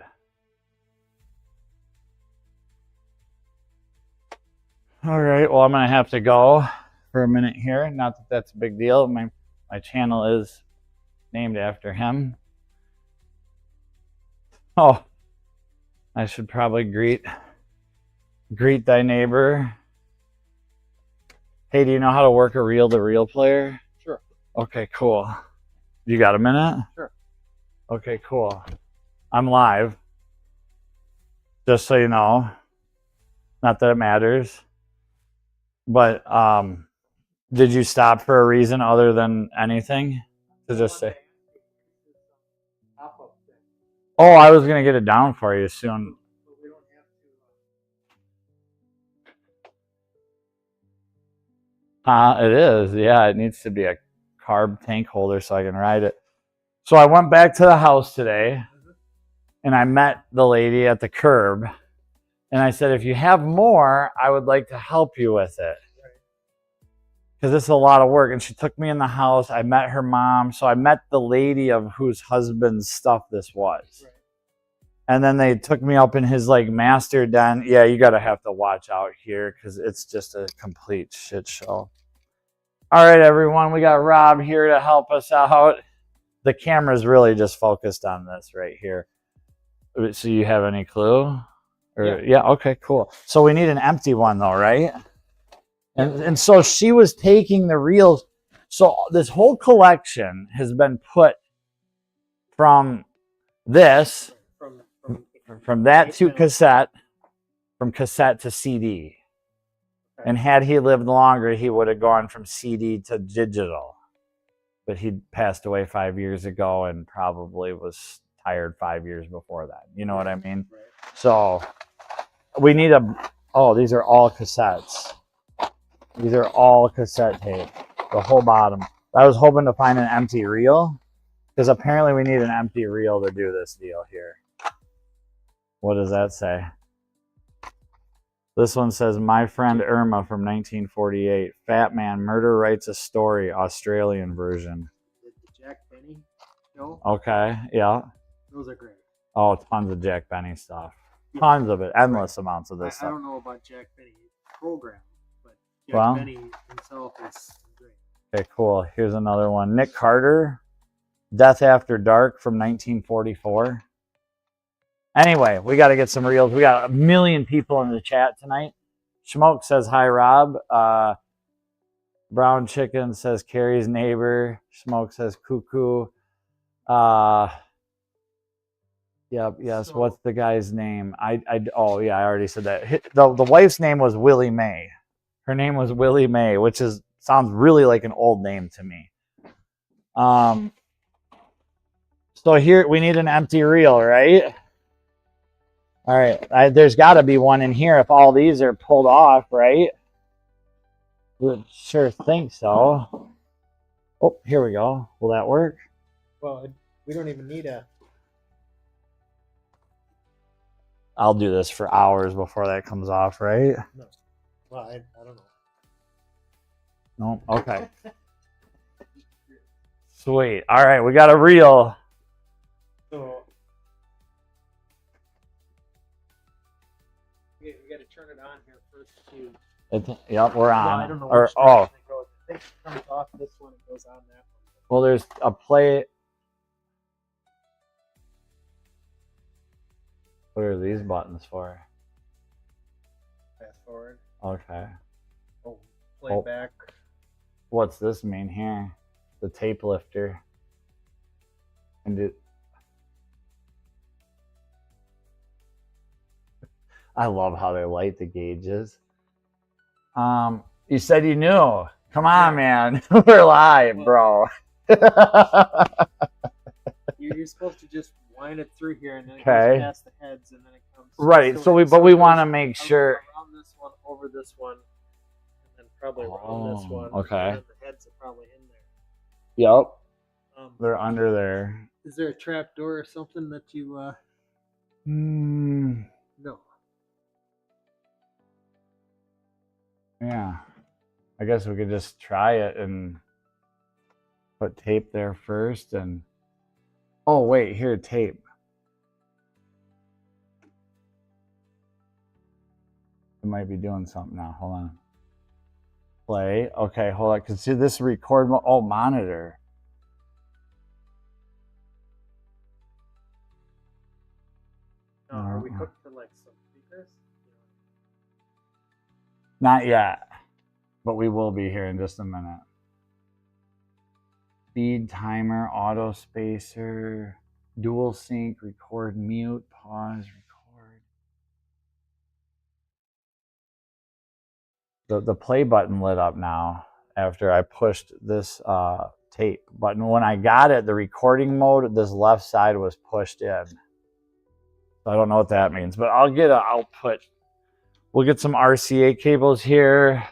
All right, well, I'm going to have to go for a minute here. Not that that's a big deal. My channel is named after him. Oh, I should probably greet thy neighbor. Hey, do you know how to work a reel-to-reel player? Sure. Okay, cool. You got a minute? Sure. Okay, cool. I'm live. Just so you know. Not that it matters. But did you stop for a reason other than anything? To just say. Oh, I was gonna get it down for you soon. It is, yeah. It needs to be a carb tank holder so I can ride it. So I went back to the house today, and I met the lady at the curb, and I said, if you have more, I would like to help you with it. because this is a lot of work. And she took me in the house. I met her mom. So I met the lady of whose husband's stuff this was. Right. And then they took me up in his like master den. Yeah, you got to have to watch out here because it's just a complete shit show. All right, everyone. We got Rob here to help us out. The camera's really just focused on this right here. So you have any clue? Or, yeah, okay, cool. So we need an empty one though, right? And so she was taking the reels. So this whole collection has been put from this, from that to cassette, from cassette to CD. And had he lived longer, he would have gone from CD to digital. But he passed away 5 years ago and probably was tired 5 years before that. You know what I mean? So we need oh, these are all cassettes. These are all cassette tape, the whole bottom. I was hoping to find an empty reel because apparently we need an empty reel to do this deal here. What does that say? This one says, My Friend Irma from 1948. Fat Man, Murder Writes a Story, Australian version. The Jack Benny show? Okay, yeah. Those are great. Oh, tons of Jack Benny stuff. Tons of it. Endless amounts of this stuff. I don't know about Jack Benny's program, but Jack Benny himself is great. Okay, cool. Here's another one. Nick Carter, Death After Dark from 1944. Anyway, we got to get some reels. We got 1 million people in the chat tonight. Schmoke says, hi, Rob. Brown Chicken says, Carrie's neighbor. Schmoke says, cuckoo. Yep, yes. So, what's the guy's name? Oh, yeah, I already said that. The wife's name was Willie Mae. Her name was Willie Mae, which sounds really like an old name to me. So here, we need an empty reel, right? All right, there's got to be one in here if all these are pulled off, right? Would sure think so. Oh, here we go. Will that work? Well, we don't even need a... I'll do this for hours before that comes off, right? No. Well, I don't No? know. Okay. Sweet. All right, we got a reel. So... We got to turn it on here first too. Yep, we're on. Well, I don't know or which oh, it goes. I think it comes off this one, it goes on that one. Well, there's a play. What are these buttons for? Fast forward. Okay. Oh, play back. What's this mean here? The tape lifter. And it. I love how they light the gauges. You said you knew. Come on, man. We're live, bro. You're supposed to just wind it through here, and then it goes past the heads, and then it comes. Right. So we want to make sure. Around this one, over this one, and then probably around this one. Okay. And then the heads are probably in there. Yep. They're under there. Is there a trap door or something that you? No. Yeah. I guess we could just try it and put tape there first and oh wait, here, tape. It might be doing something now. Hold on. Play. Okay, hold on. Cause see this record monitor. Are we hooked to like some speakers? Not yet, but we will be here in just a minute. Speed timer, auto spacer, dual sync, record, mute, pause, record. The play button lit up now after I pushed this tape button. When I got it, the recording mode, this left side was pushed in. So I don't know what that means, but I'll get an output. We'll get some RCA cables here.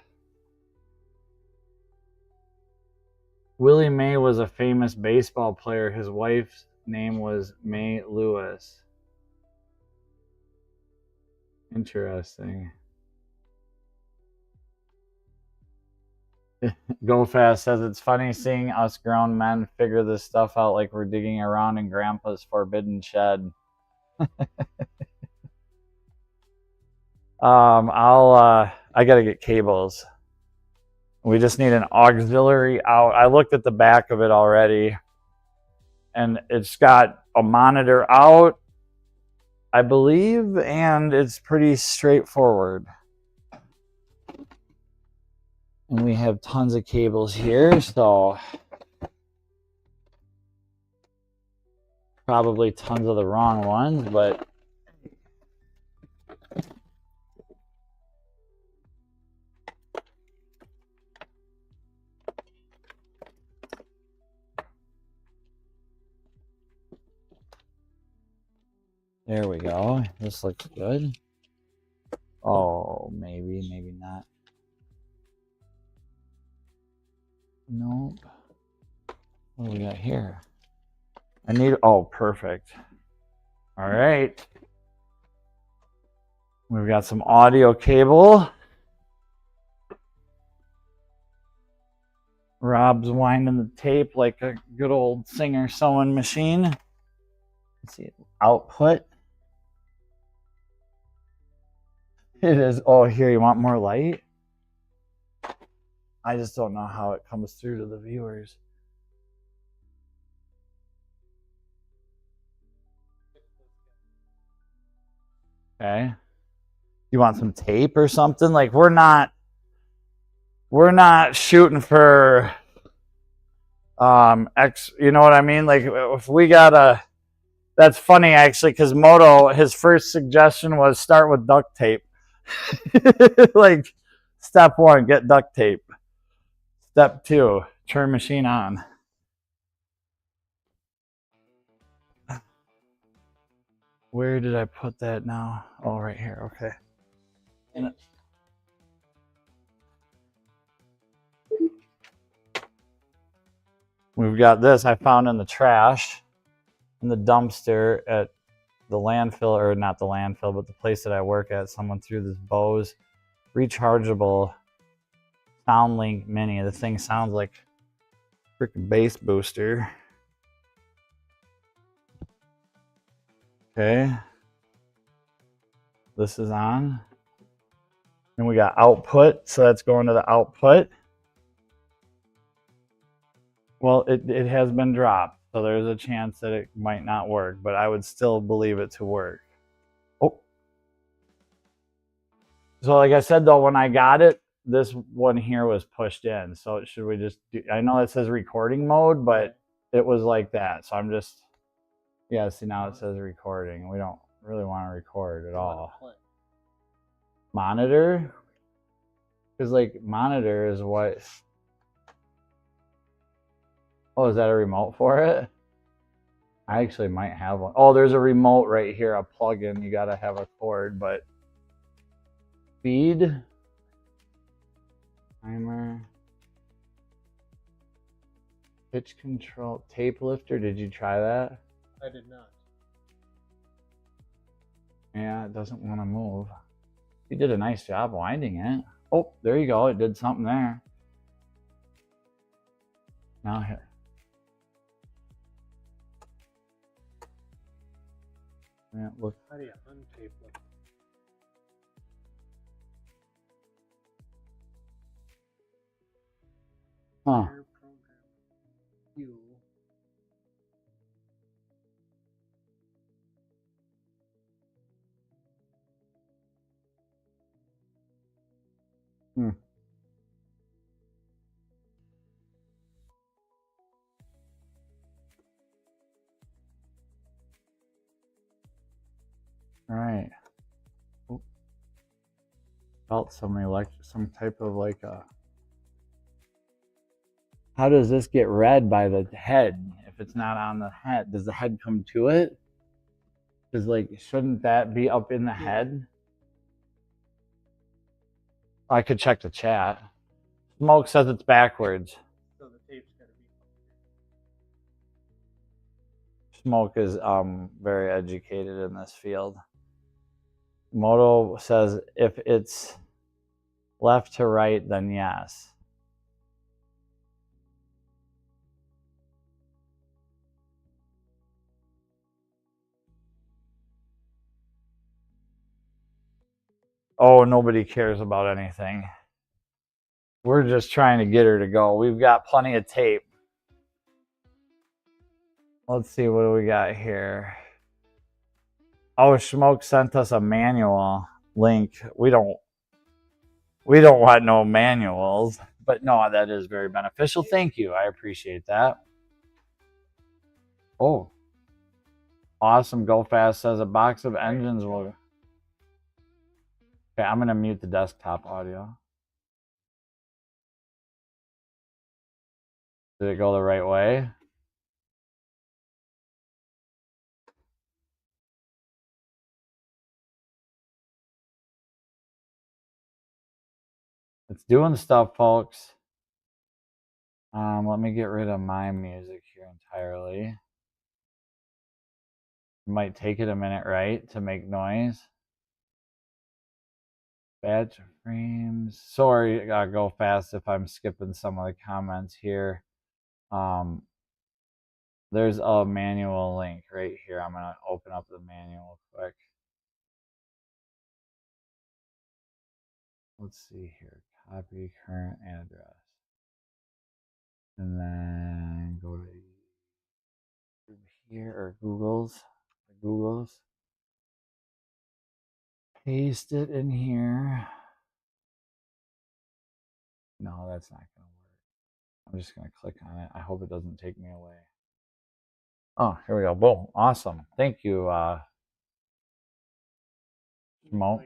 Willie Mae was a famous baseball player. His wife's name was Mae Lewis. Interesting. Go Fast says it's funny seeing us grown men figure this stuff out like we're digging around in Grandpa's forbidden shed. I gotta get cables. We just need an auxiliary out. I looked at the back of it already, and it's got a monitor out, I believe, and it's pretty straightforward. And we have tons of cables here, so probably tons of the wrong ones, but there we go. This looks good. Oh, maybe not. Nope. What do we got here? I need, oh, perfect. All right. We've got some audio cable. Rob's winding the tape like a good old Singer sewing machine. Let's see, output. It is, oh, here, you want more light? I just don't know how it comes through to the viewers. Okay. You want some tape or something? Like, we're not shooting for you know what I mean? Like, if we got a, that's funny actually, because Moto, his first suggestion was start with duct tape. Like, step 1, get duct tape. Step 2, turn machine on. Where did I put that now? Oh, right here. Okay. And we've got this I found in the trash, in the dumpster at the landfill, or not the landfill, but the place that I work at. Someone threw this Bose rechargeable SoundLink Mini. The thing sounds like a freaking bass booster. Okay. This is on. And we got output, so that's going to the output. Well, it has been dropped, so there's a chance that it might not work, but I would still believe it to work. Oh. So like I said, though, when I got it, this one here was pushed in. So should we just do, I know it says recording mode, but it was like that. So I'm just, yeah, see, now it says recording. We don't really want to record at all. Monitor? Because, like, monitor is what... Oh, is that a remote for it? I actually might have one. Oh, there's a remote right here, a plug-in. You got to have a cord, but... Feed? Timer? Pitch control? Tape lifter? Did you try that? I did not. Yeah, it doesn't want to move. You did a nice job winding it. Oh, there you go. It did something there. Now here. Yeah, look. How do you untape it? Huh. Program. You. Hmm. All right. Oh. Felt some type of like a. How does this get read by the head if it's not on the head? Does the head come to it? Because, like, shouldn't that be up in the head? I could check the chat. Smoke says it's backwards. So the tape's gotta be. Smoke is very educated in this field. Moto says if it's left to right, then yes. Oh, nobody cares about anything. We're just trying to get her to go. We've got plenty of tape. Let's see, what do we got here? Oh, Schmoke sent us a manual link. We don't want no manuals, but no, that is very beneficial. Thank you. I appreciate that. Oh, awesome. Go Fast says a box of engines will. Okay, I'm going to mute the desktop audio. Did it go the right way? It's doing stuff, folks. Let me get rid of my music here entirely. It might take it a minute, right, to make noise. Batch frames. Sorry, Go Fast if I'm skipping some of the comments here. There's a manual link right here. I'm going to open up the manual quick. Let's see here. Copy current address. And then go to here or Google's. Paste it in here. No, that's not going to work. I'm just going to click on it. I hope it doesn't take me away. Oh, here we go. Boom. Awesome. Thank you, Mo.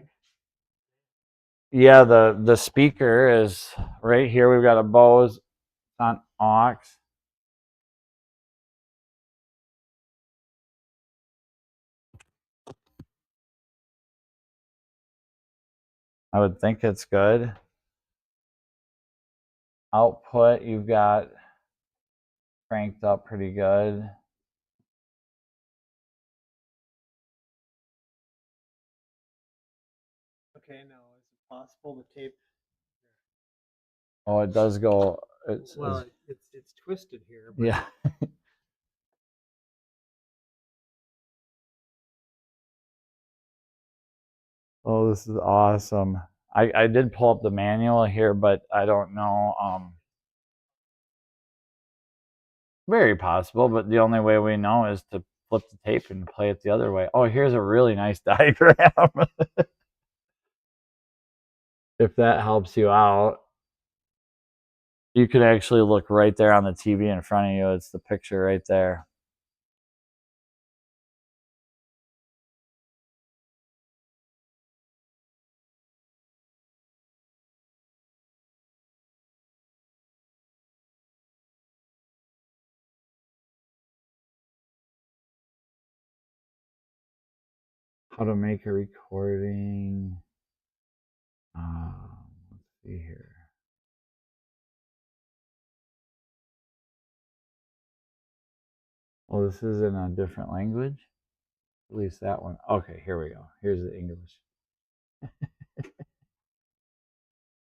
Yeah, the speaker is right here. We've got a Bose on aux. I would think it's good. Output, you've got cranked up pretty good. Okay, now is it possible the tape? Oh, it does go. It's twisted here. But yeah. Oh, this is awesome. I did pull up the manual here, but I don't know. Very possible, but the only way we know is to flip the tape and play it the other way. Oh, here's a really nice diagram. If that helps you out. You could actually look right there on the TV in front of you. It's the picture right there. How to make a recording. Let's see here. Oh, this is in a different language. At least that one. Okay, here we go. Here's the English.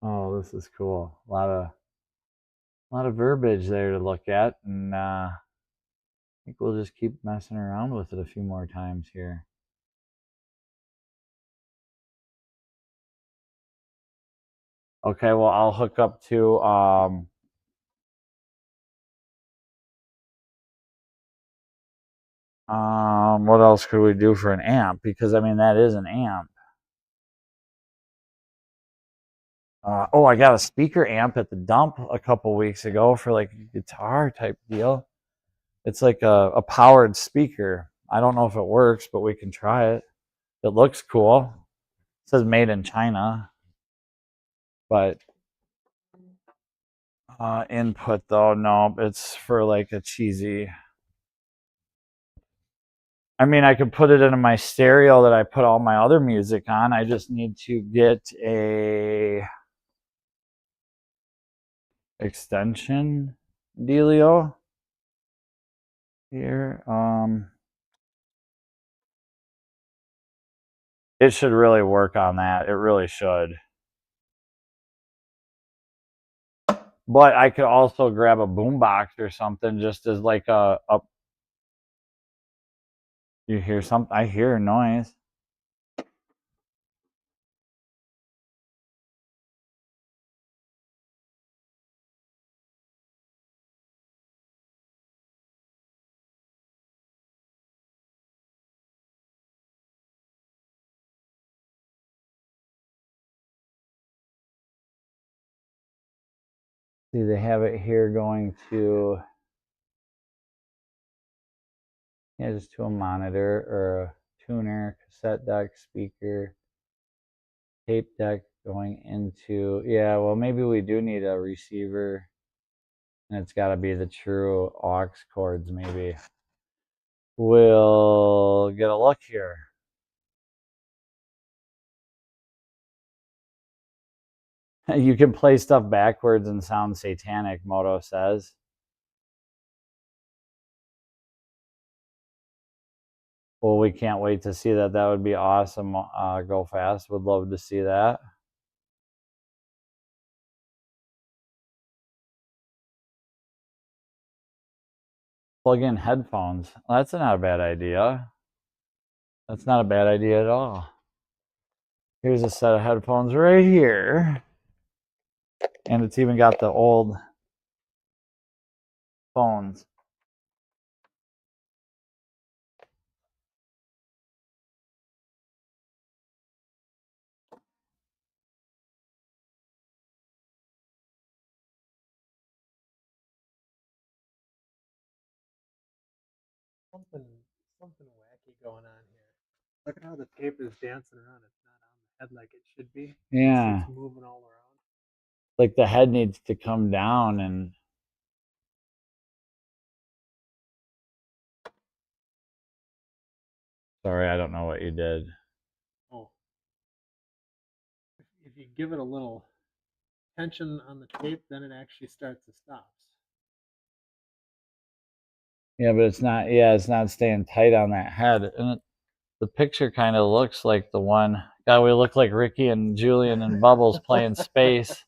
Oh, this is cool. A lot of verbiage there to look at, and I think we'll just keep messing around with it a few more times here. Okay, well, I'll hook up to what else could we do for an amp? Because I mean, that is an amp. Oh, I got a speaker amp at the dump a couple weeks ago for like a guitar type deal. It's like a powered speaker. I don't know if it works, but we can try it. It looks cool. It says made in China. But input though, no, it's for like a cheesy. I mean, I could put it into my stereo that I put all my other music on. I just need to get a extension dealio here. It should really work on that. It really should. But I could also grab a boombox or something just as like a you hear something? I hear a noise. See, they have it here going to, yeah, just to a monitor or a tuner, cassette deck, speaker, tape deck going into, yeah, well, maybe we do need a receiver. And it's got to be the true aux cords, maybe. We'll get a look here. You can play stuff backwards and sound satanic, Moto says. Well, we can't wait to see that. That would be awesome. Go Fast. Would love to see that. Plug in headphones. Well, that's not a bad idea. That's not a bad idea at all. Here's a set of headphones right here. And it's even got the old phones. Something wacky going on here. Look at how the tape is dancing around. It's not on the head like it should be. Yeah. It's moving all around. Like the head needs to come down and... Sorry, I don't know what you did. Oh. If you give it a little tension on the tape, then it actually starts to stop. Yeah, but it's not, yeah, it's not staying tight on that head. And the picture kind of looks like the one. God, we look like Ricky and Julian and Bubbles playing space.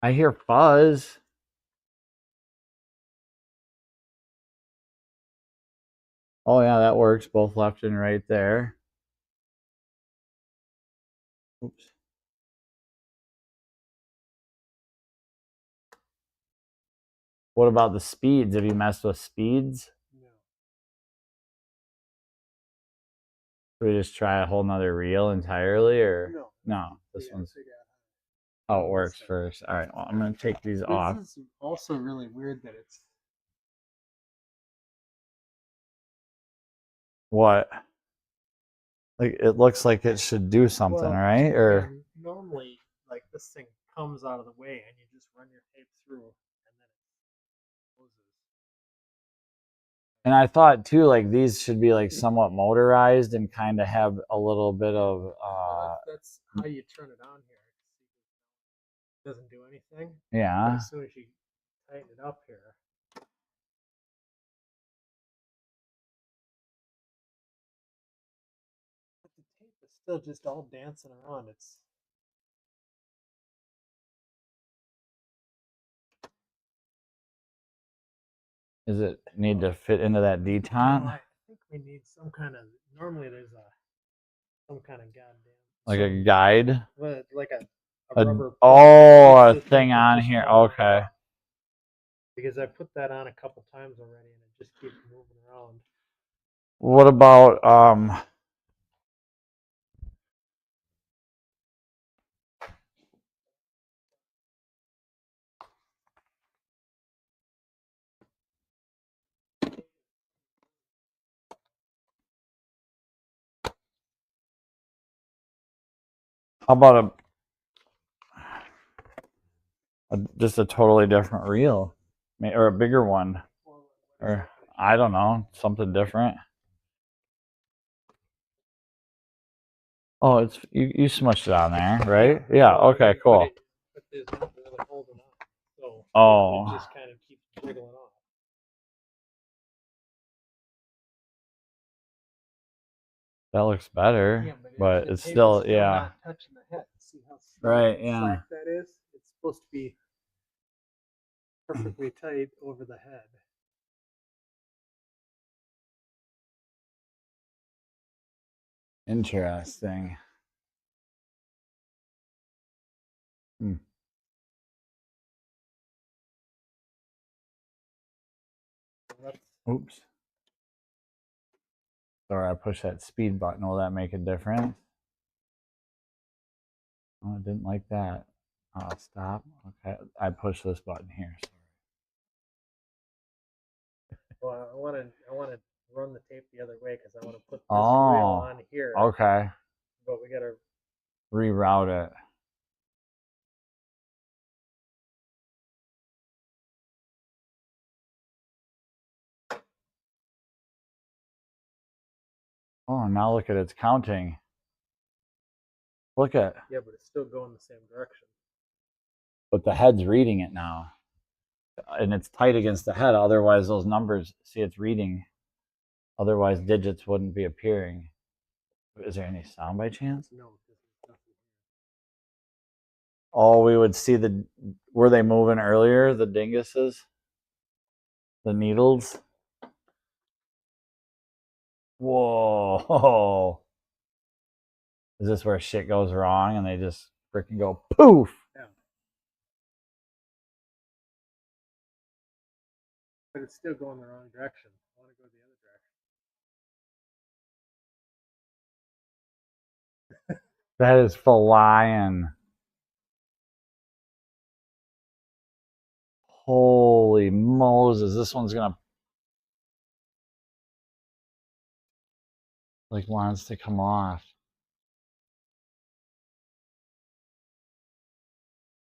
I hear fuzz. Oh, yeah, that works. Both left and right there. Oops. What about the speeds? Have you messed with speeds? No. Should we just try a whole nother reel entirely, or no? This one's how it works first. All right, well, I'm gonna take these off. This is also really weird that it's What? Like, it looks like it should do something, well, right? Or normally, like, this thing comes out of the way and you just run your tape through and then it closes. and I thought too, like these should be like somewhat motorized and kind of have a little bit of that's how you turn it on here. It doesn't do anything. yeah. But as soon as you tighten it up here, but the tape is still just all dancing around. It's Does it need to fit into that detent? I think we need some kind of. Normally, there's some kind of goddamn Like a guide? like a A, rubber. oh, a thing on here. Okay. Because I put that on a couple times already, and it just keeps moving around. What about how about just a totally different reel, or a bigger one, or I don't know, something different. Oh, it's you smushed it on there, right? Yeah. Okay. Cool. But there's nothing really holding on, so Oh, it just kind of keeps jiggling off. that looks better, Yeah, but the it's tape still is yeah. not touching the head. See how Right, yeah. slack that is? It's supposed to be perfectly tight over the head. Interesting. Oops. Sorry, I pushed that speed button. Will that make a difference? Oh, I didn't like that. Stop. Okay, I push this button here. Well, I want to run the tape the other way because I want to put this Oh, reel on here. okay. But we gotta. Reroute it. Oh, now look at it's counting. Look at. Yeah, but it's still going the same direction. But the head's reading it now. And it's tight against the head. Otherwise, those numbers, see, it's reading. Otherwise, digits wouldn't be appearing. Is there any sound by chance? No. Oh, we would see the. Were they moving earlier? The dinguses? The needles? Whoa. Is this where shit goes wrong and they just freaking go poof? Yeah. But it's still going the wrong direction. I want to go the other direction. That is flying. Holy Moses. This one's going to like wants to come off.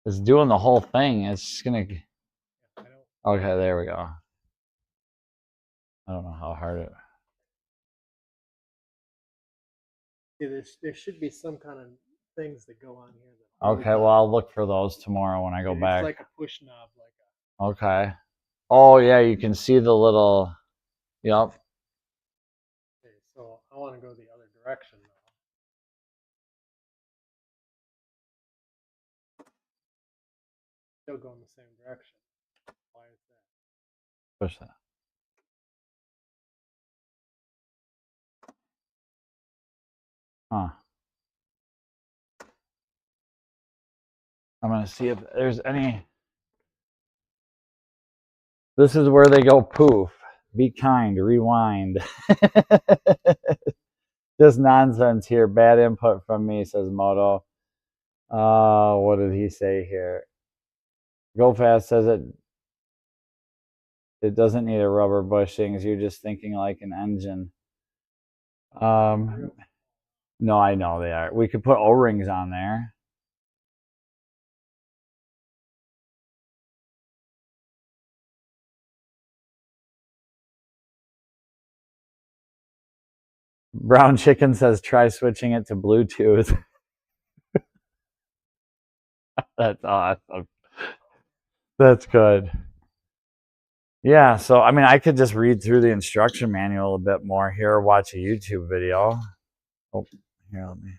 It's doing the whole thing. It's just going to. Okay, there we go. I don't know how hard it. Yeah, there should be some kind of things that go on here. Okay, well, I'll look for those tomorrow when I go back. It's like a push knob. Okay. Oh, yeah, you can see the little. Yep. Okay, so I want to go the other direction now. Still going the same direction. Why is that? Push that. Huh. I'm going to see if there's any. This is where they go poof. Be kind. Rewind. Just nonsense here. Bad input from me, says Moto. What did he say here? Go Fast says it doesn't need a rubber bushings. You're just thinking like an engine. No, I know they are. We could put O-rings on there. Brown Chicken says try switching it to Bluetooth. That's awesome. That's good. Yeah, so I mean, I could just read through the instruction manual a bit more here, or watch a YouTube video. Oh, here, let me.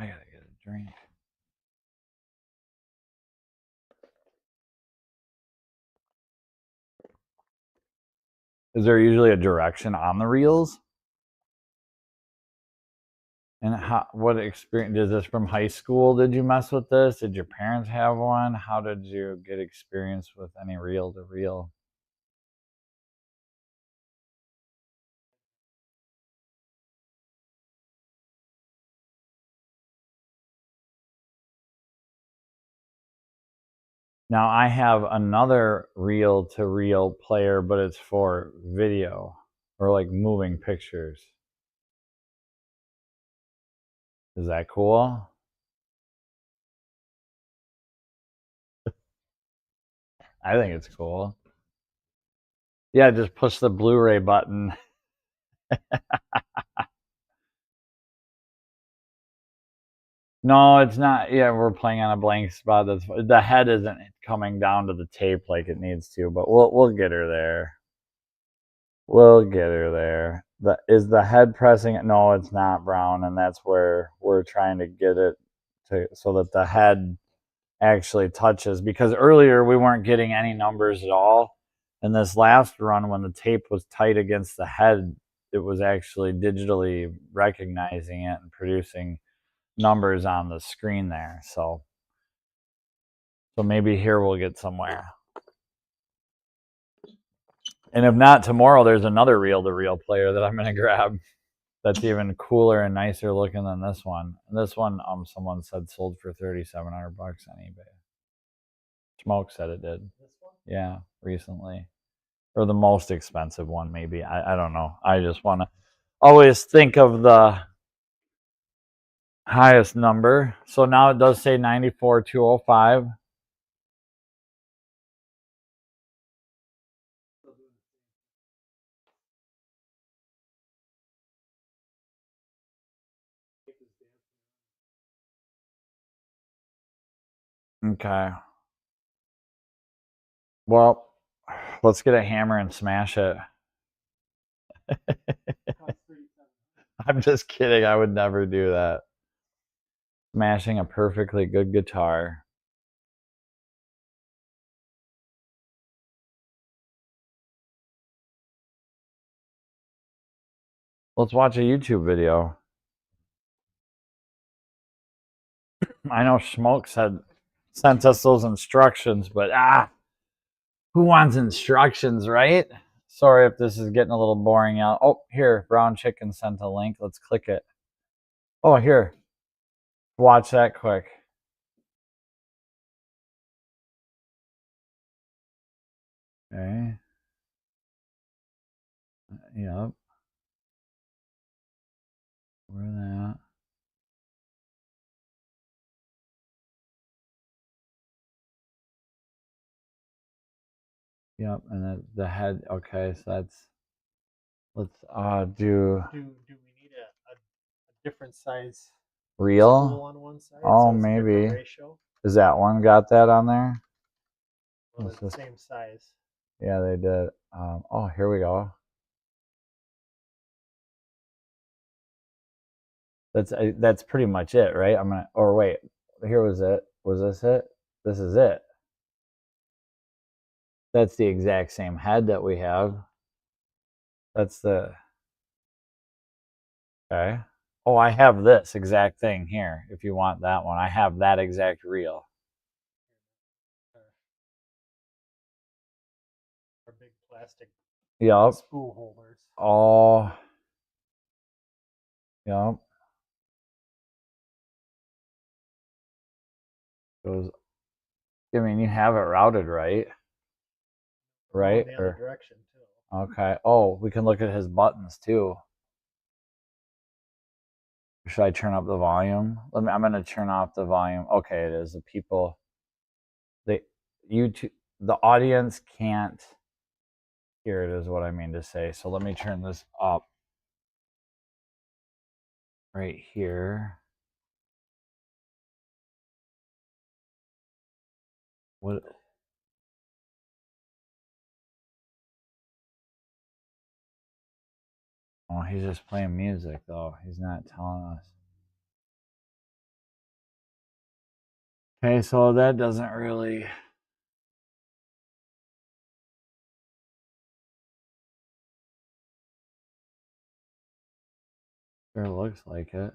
I gotta get a drink. Is there usually a direction on the reels? And what experience is this from high school? Did you mess with this? Did your parents have one? How did you get experience with any reel to reel? Now I have another reel to reel player, but it's for video or like moving pictures. Is that cool? I think it's cool. Yeah, just push the Blu-ray button. No, it's not. Yeah, we're playing on a blank spot. The head isn't coming down to the tape like it needs to, but we'll get her there. We'll get her there. Is the head pressing it? No, it's not, Brown, and that's where we're trying to get it to so that the head actually touches, because earlier we weren't getting any numbers at all. And this last run, when the tape was tight against the head, it was actually digitally recognizing it and producing numbers on the screen there. So maybe here we'll get somewhere. And if not, tomorrow there's another reel-to-reel player that I'm going to grab that's even cooler and nicer looking than this one. And this one, someone said sold for $3,700 on eBay. Smoke said it did. This one? Yeah, recently. Or the most expensive one, maybe. I don't know. I just want to always think of the highest number. So now it does say 94,205. Okay. Well, let's get a hammer and smash it. I'm just kidding. I would never do that. Smashing a perfectly good guitar. Let's watch a YouTube video. I know Smoke sent us those instructions, but who wants instructions, right? Sorry if this is getting a little boring out. Oh, here, Brown Chicken sent a link. Let's click it. Oh, here. Watch that quick. Okay. Yep. Where that? Yep, and the head. Okay, so let's do we need a different size spool reel. on one side? Oh, So it's a different maybe. ratio? Is that one got that on there? Well, it's the same size. Yeah, they did. Oh, here we go. That's pretty much it, right? I'm gonna. Or wait, here was it. Was this it? This is it. That's the exact same head that we have. That's the. Okay. Oh, I have this exact thing here. If you want that one, I have that exact reel. Our big plastic Yup. spool holders. Oh. Yup. Goes. I mean, you have it routed, right? Right? In the other direction too. Okay. Oh, we can look at his buttons too. Should I turn up the volume? I'm gonna turn off the volume. Okay, it is. The people, the audience can't hear it, is what I mean to say. So let me turn this up right here. What? Oh, he's just playing music though. He's not telling us. Okay, so that doesn't really. Sure looks like it.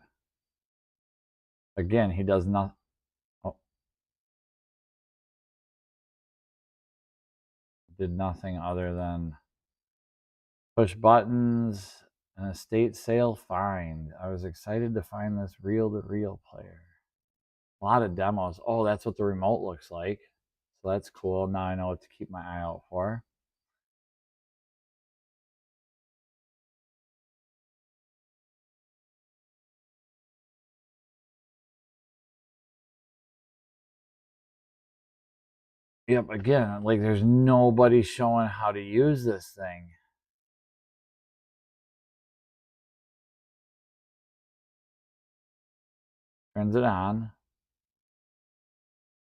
Again, he does not. Oh, did nothing other than push buttons. An estate sale find. I was excited to find this reel-to-reel player. A lot of demos. Oh, that's what the remote looks like. So that's cool. Now I know what to keep my eye out for. Yep, again, like there's nobody showing how to use this thing. Turns it on.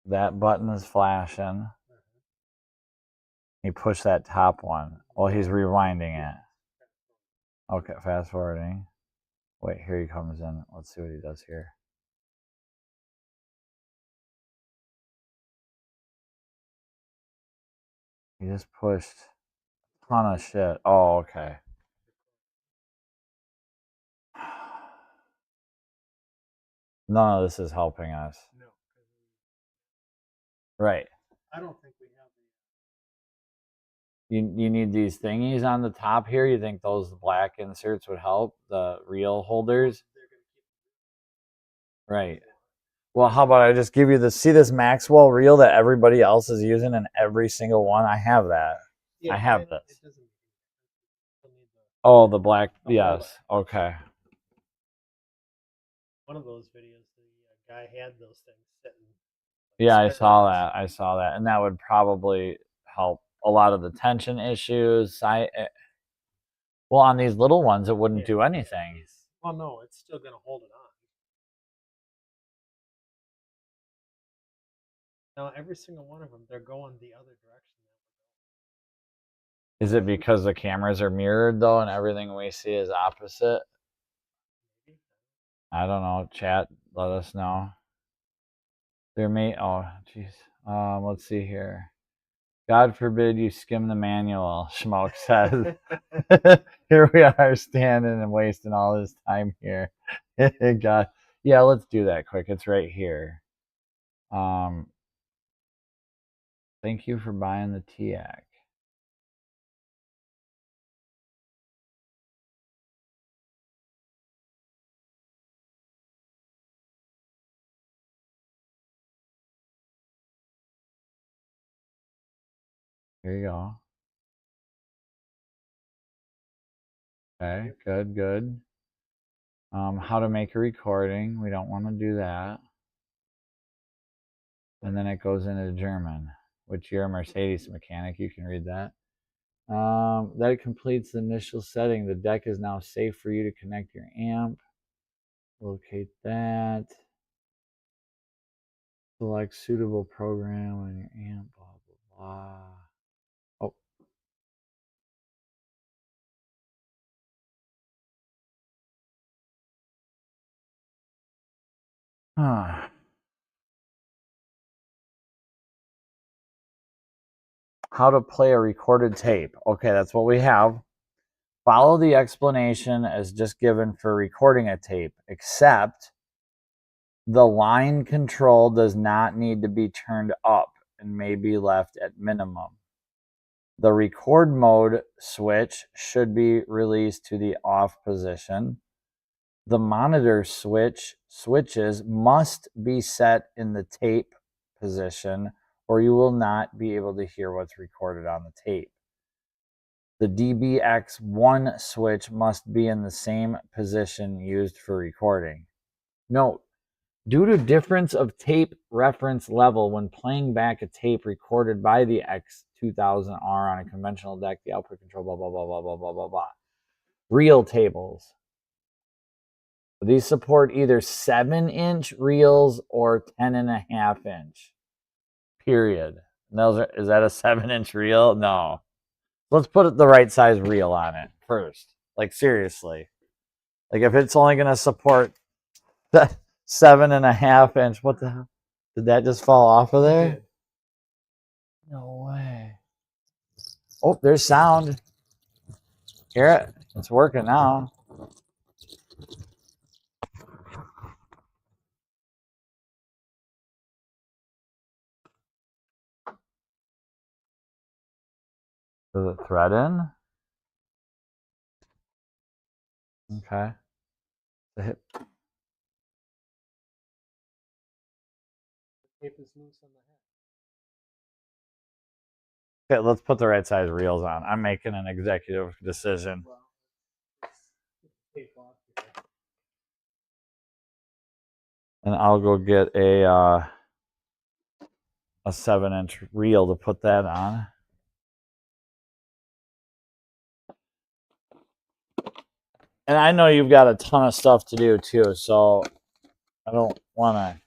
That button is flashing. He pushed that top one. Well, he's rewinding it. Okay, fast forwarding. Wait, here he comes in. Let's see what he does here. He just pushed a ton of shit. Oh, okay. None of this is helping us. No, 'cause Right. I don't think we have You need these thingies on the top here. You think those black inserts would help? The reel holders? they're going to keep Right. Well, how about I just give you see this Maxwell reel that everybody else is using in every single one? I have that. Yeah, I have it this. doesn't make any difference. You'll need Oh, the black. the Yes. Okay. one of those videos, the guy had those things sitting. Yeah, I saw spare that. I saw that. And that would probably help a lot of the tension issues. Well, on these little ones, it wouldn't do anything. Well, no, it's still going to hold it on. Now, every single one of them, they're going the other direction. Is it because the cameras are mirrored, though, and everything we see is opposite? Maybe. I don't know. Chat, let us know. There may. Oh, jeez. Let's see here. God forbid you skim the manual, Schmoke says. Here we are standing and wasting all this time here. God. Yeah, let's do that quick. It's right here. Thank you for buying the TEAC. Here you go. Okay, good, good. How to make a recording. We don't want to do that. And then it goes into German, which you're a Mercedes mechanic. You can read that. That completes the initial setting. The deck is now safe for you to connect your amp. Locate that. Select suitable program on your amp. Blah, blah, blah. Oh. How to play a recorded tape. Okay, that's what we have. Follow the explanation as just given for recording a tape, except the line control does not need to be turned up and may be left at minimum. The record mode switch should be released to the off position. The monitor switches must be set in the tape position, or you will not be able to hear what's recorded on the tape. The DBX1 switch must be in the same position used for recording. Note, due to difference of tape reference level when playing back a tape recorded by the X-2000R on a conventional deck, the output control, blah, blah, blah, blah, blah, blah, blah, blah. Reel tables. These support either 7-inch reels or 10.5-inch. Period. Is that a 7-inch reel? No. Let's put the right size reel on it first. Like, seriously. Like, if it's only going to support that 7.5-inch, what the hell? Did that just fall off of there? No way. Oh, there's sound. Hear it? It's working now. Does it thread in? Okay. The hip. tape is loose on the head. Okay, let's put the right size reels on. I'm making an executive decision. Well, tape off here. And I'll go get a 7-inch reel to put that on. And I know you've got a ton of stuff to do too, so I don't want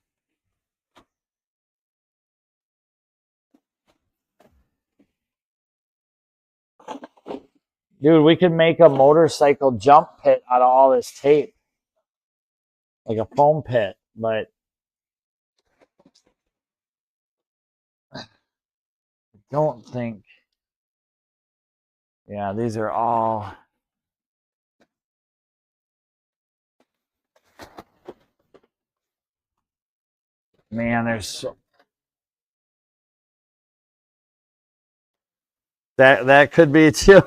to. Dude, we could make a motorcycle jump pit out of all this tape. Like a foam pit, but I don't think. Yeah, these are all. Man, there's so that could be too.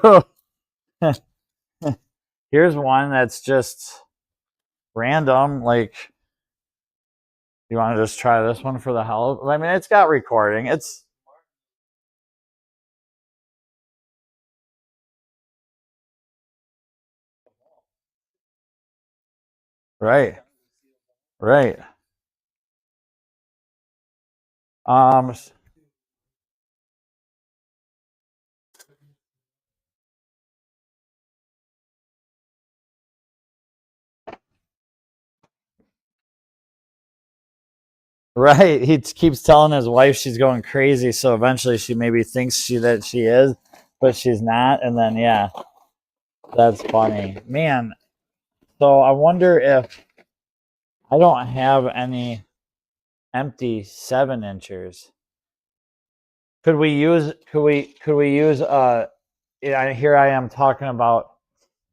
Here's one that's just random. Like, you want to just try this one for the hell of? I mean, it's got recording. It's right, right. Um, right. He keeps telling his wife she's going crazy, so eventually she maybe thinks that she is, but she's not. And then yeah, that's funny, man. So I wonder if I don't have any empty 7 inchers. Could we use? Could we use? Yeah, here I am talking about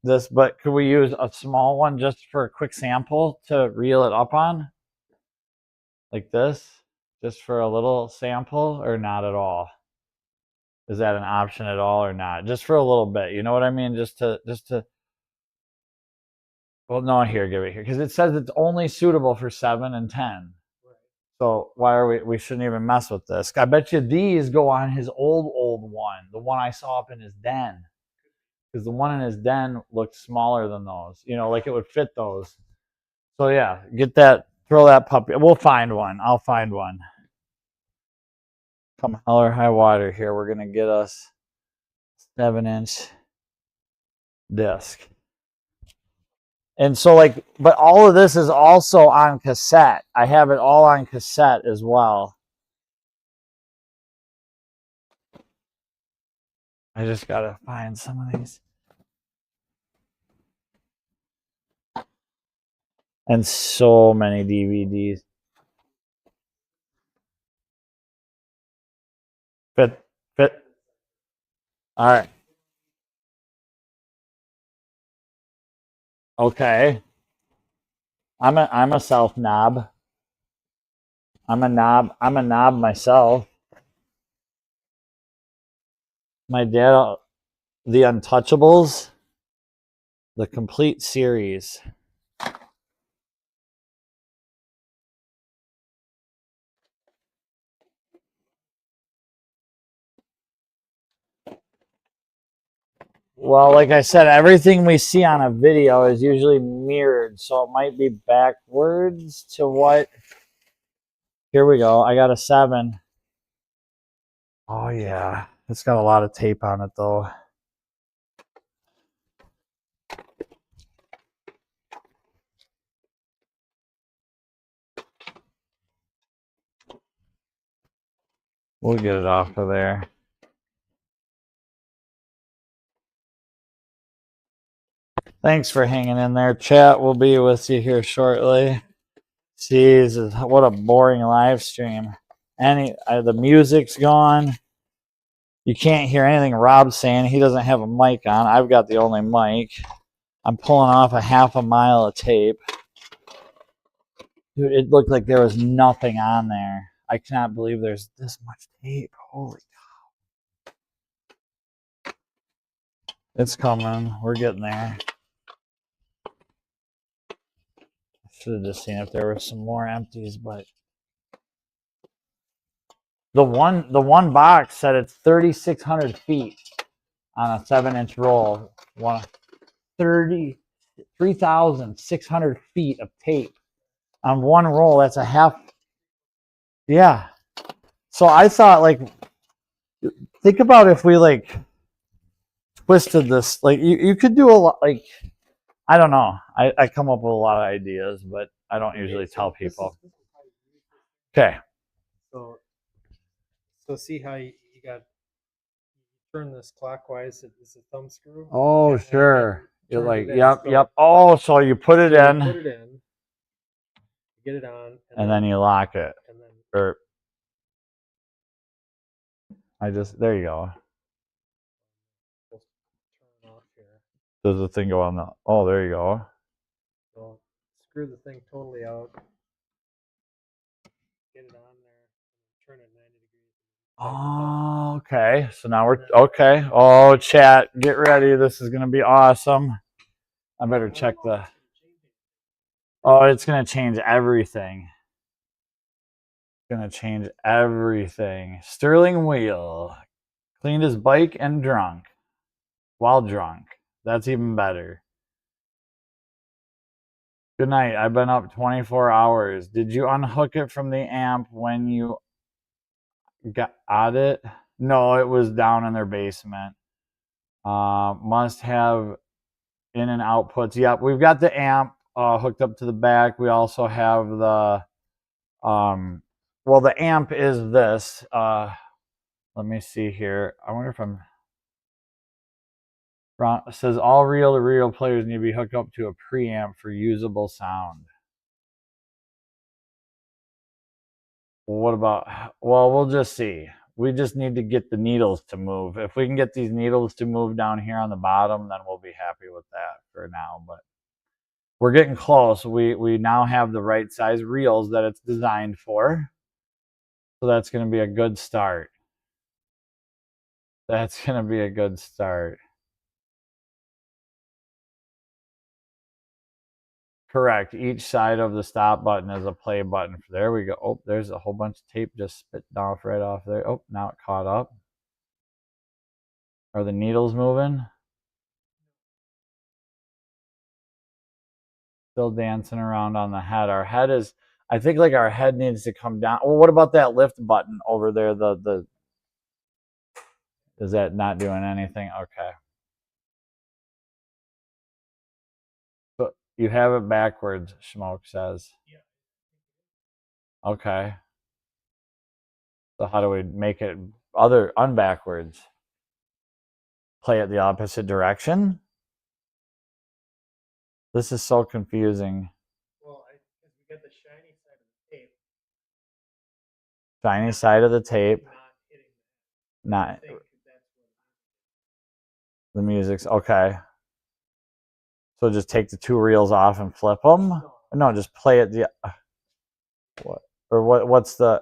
this, but could we use a small one just for a quick sample to reel it up on, like this, just for a little sample, or not at all? Is that an option at all, or not? Just for a little bit, you know what I mean? Just to. Well, no, here, give it here, because it says it's only suitable for 7 and 10. So why are we shouldn't even mess with this. I bet you these go on his old one, the one I saw up in his den. Because the one in his den looked smaller than those. You know, like it would fit those. So yeah, get that, throw that puppy. We'll find one. I'll find one. Come hell or high water here. We're gonna get us 7-inch disc. And so like, but all of this is also on cassette. I have it all on cassette as well. I just gotta find some of these. And so many DVDs. Fit. All right. Okay. I'm a self knob. I'm a knob myself. My dad, The Untouchables, the complete series. Well, like I said, everything we see on a video is usually mirrored, so it might be backwards to what. Here we go. I got a 7. Oh yeah, it's got a lot of tape on it though. We'll get it off of there. Thanks for hanging in there, chat. We'll be with you here shortly. Jesus, what a boring live stream. The music's gone. You can't hear anything Rob's saying. He doesn't have a mic on. I've got the only mic. I'm pulling off a half a mile of tape. Dude, it looked like there was nothing on there. I cannot believe there's this much tape. Holy cow. It's coming. We're getting there. Should have just seen if there were some more empties, but the one box said it's 3,600 feet on a 7-inch roll. 3,600 feet of tape on one roll. That's a half. Yeah. So I thought, like, think about if we like twisted this. Like, you could do a lot. Like, I don't know. I come up with a lot of ideas, but I don't usually tell people. Okay. So see how you got turn this clockwise. It's a thumb screw. Oh, and sure. You're turn like, it in. yep, So- yep. Oh, so you put it So in, you put it in, get it on, and then you lock it. and then Or there you go. just turn off here. Does the thing go on the? Oh, there you go. So screw the thing totally out. get it on there, and turn it 90 degrees. Oh, okay. So now we're okay. Oh, chat, get ready. This is gonna be awesome. I better check the. Oh, it's gonna change everything. Gonna change everything. Sterling Wheel cleaned his bike and drunk. While drunk. That's even better. Good night. I've been up 24 hours. Did you unhook it from the amp when you got it? No, it was down in their basement. Must have in and outputs. Yep, we've got the amp hooked up to the back. We also have the well, the amp is this. Let me see here. I wonder if I'm. It says all reel-to-reel players need to be hooked up to a preamp for usable sound. What about? Well, we'll just see. We just need to get the needles to move. If we can get these needles to move down here on the bottom, then we'll be happy with that for now. But we're getting close. We now have the right size reels that it's designed for. So that's going to be a good start. That's going to be a good start. Correct. Each side of the stop button is a play button. There we go. Oh, there's a whole bunch of tape just spit off right off there. Oh, now it caught up. Are the needles moving? Still dancing around on the head. Our head is, I think like our head needs to come down. Well, what about that lift button over there? Is that not doing anything? Okay. So you have it backwards, Smoke says. Yeah. Okay. So how do we make it unbackwards? Play it the opposite direction? This is so confusing. Well, because we got the shiny side of the tape. Shiny side of the tape. Not hitting that. Not I think that's what the music's okay. So just take the two reels off and flip them? No, just play it the what or what's the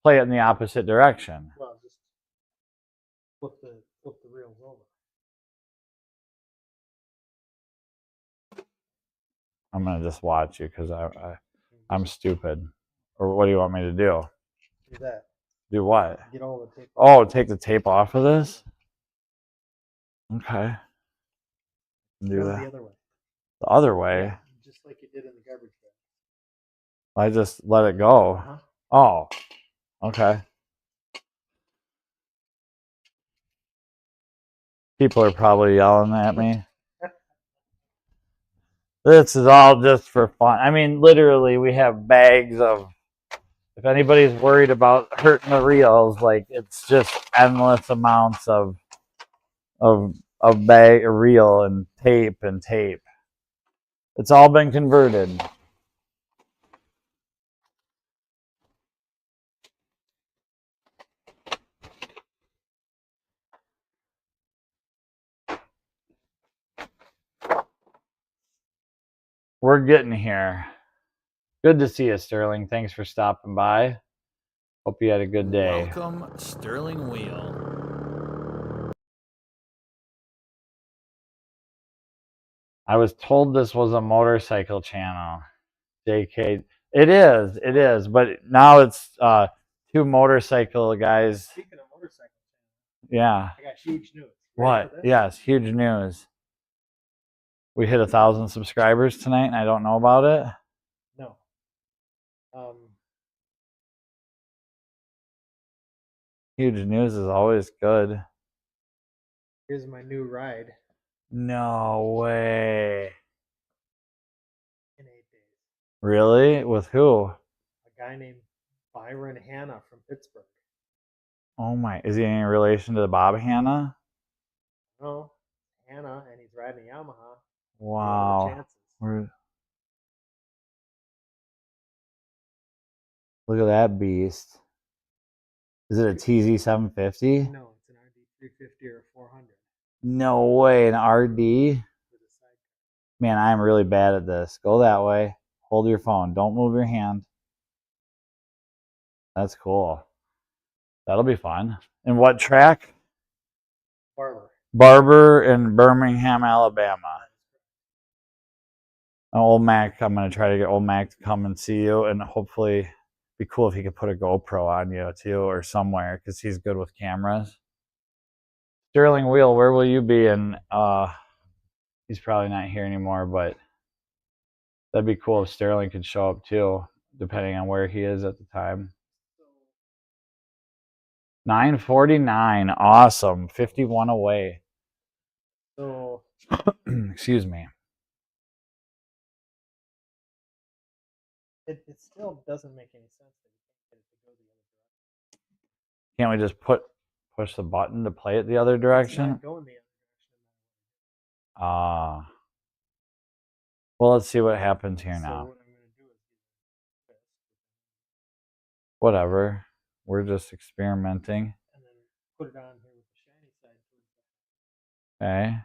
play it in the opposite direction. Well, just flip the reels over. I'm gonna just watch you because I'm stupid. Or what do you want me to do? Do that. Do what? Get all the tape. Oh, take the tape off of this? Okay. Do Go that. the other way. The other way? Yeah, just like you did in the garbage bin. I just let it go. Oh, okay. People are probably yelling at me. This is all just for fun. I mean, literally, we have bags of. If anybody's worried about hurting the reels, like it's just endless amounts of bag, reel, and tape and tape. It's all been converted. We're getting here. Good to see you, Sterling. Thanks for stopping by. Hope you had a good day. Welcome, Sterling Wheel. I was told this was a motorcycle channel. JK. It is. But now it's two motorcycle guys. Speaking of motorcycle, Yeah. I got huge news. What? Yes, huge news. We hit 1,000 subscribers tonight, and I don't know about it. No. Huge news is always good. Here's my new ride. No way. In 8 days. Really? With who? A guy named Byron Hanna from Pittsburgh. Oh my! Is he any relation to Bob Hanna? No, Hanna, and he's riding a Yamaha. Wow. Look at that beast. Is it a TZ750? No, it's an RD 350 or 400. No way, an RD? Man, I'm really bad at this. Go that way. Hold your phone. Don't move your hand. That's cool. That'll be fun. And what track? Barber in Birmingham, Alabama. Old Mac, I'm going to try to get Old Mac to come and see you, and hopefully it'd be cool if he could put a GoPro on you too or somewhere, because he's good with cameras. Sterling Wheel, where will you be? And he's probably not here anymore, but that'd be cool if Sterling could show up too, depending on where he is at the time. 9:49, awesome. 51 away. So Excuse me. it still doesn't make any sense that you can't get it to go the other direction. Can't we just push the button to play it the other It's direction? not going the other direction. Well, let's see what happens here now. So what I'm going to do is this, Whatever. We're just experimenting. and then put it on here with the shiny side towards the Okay.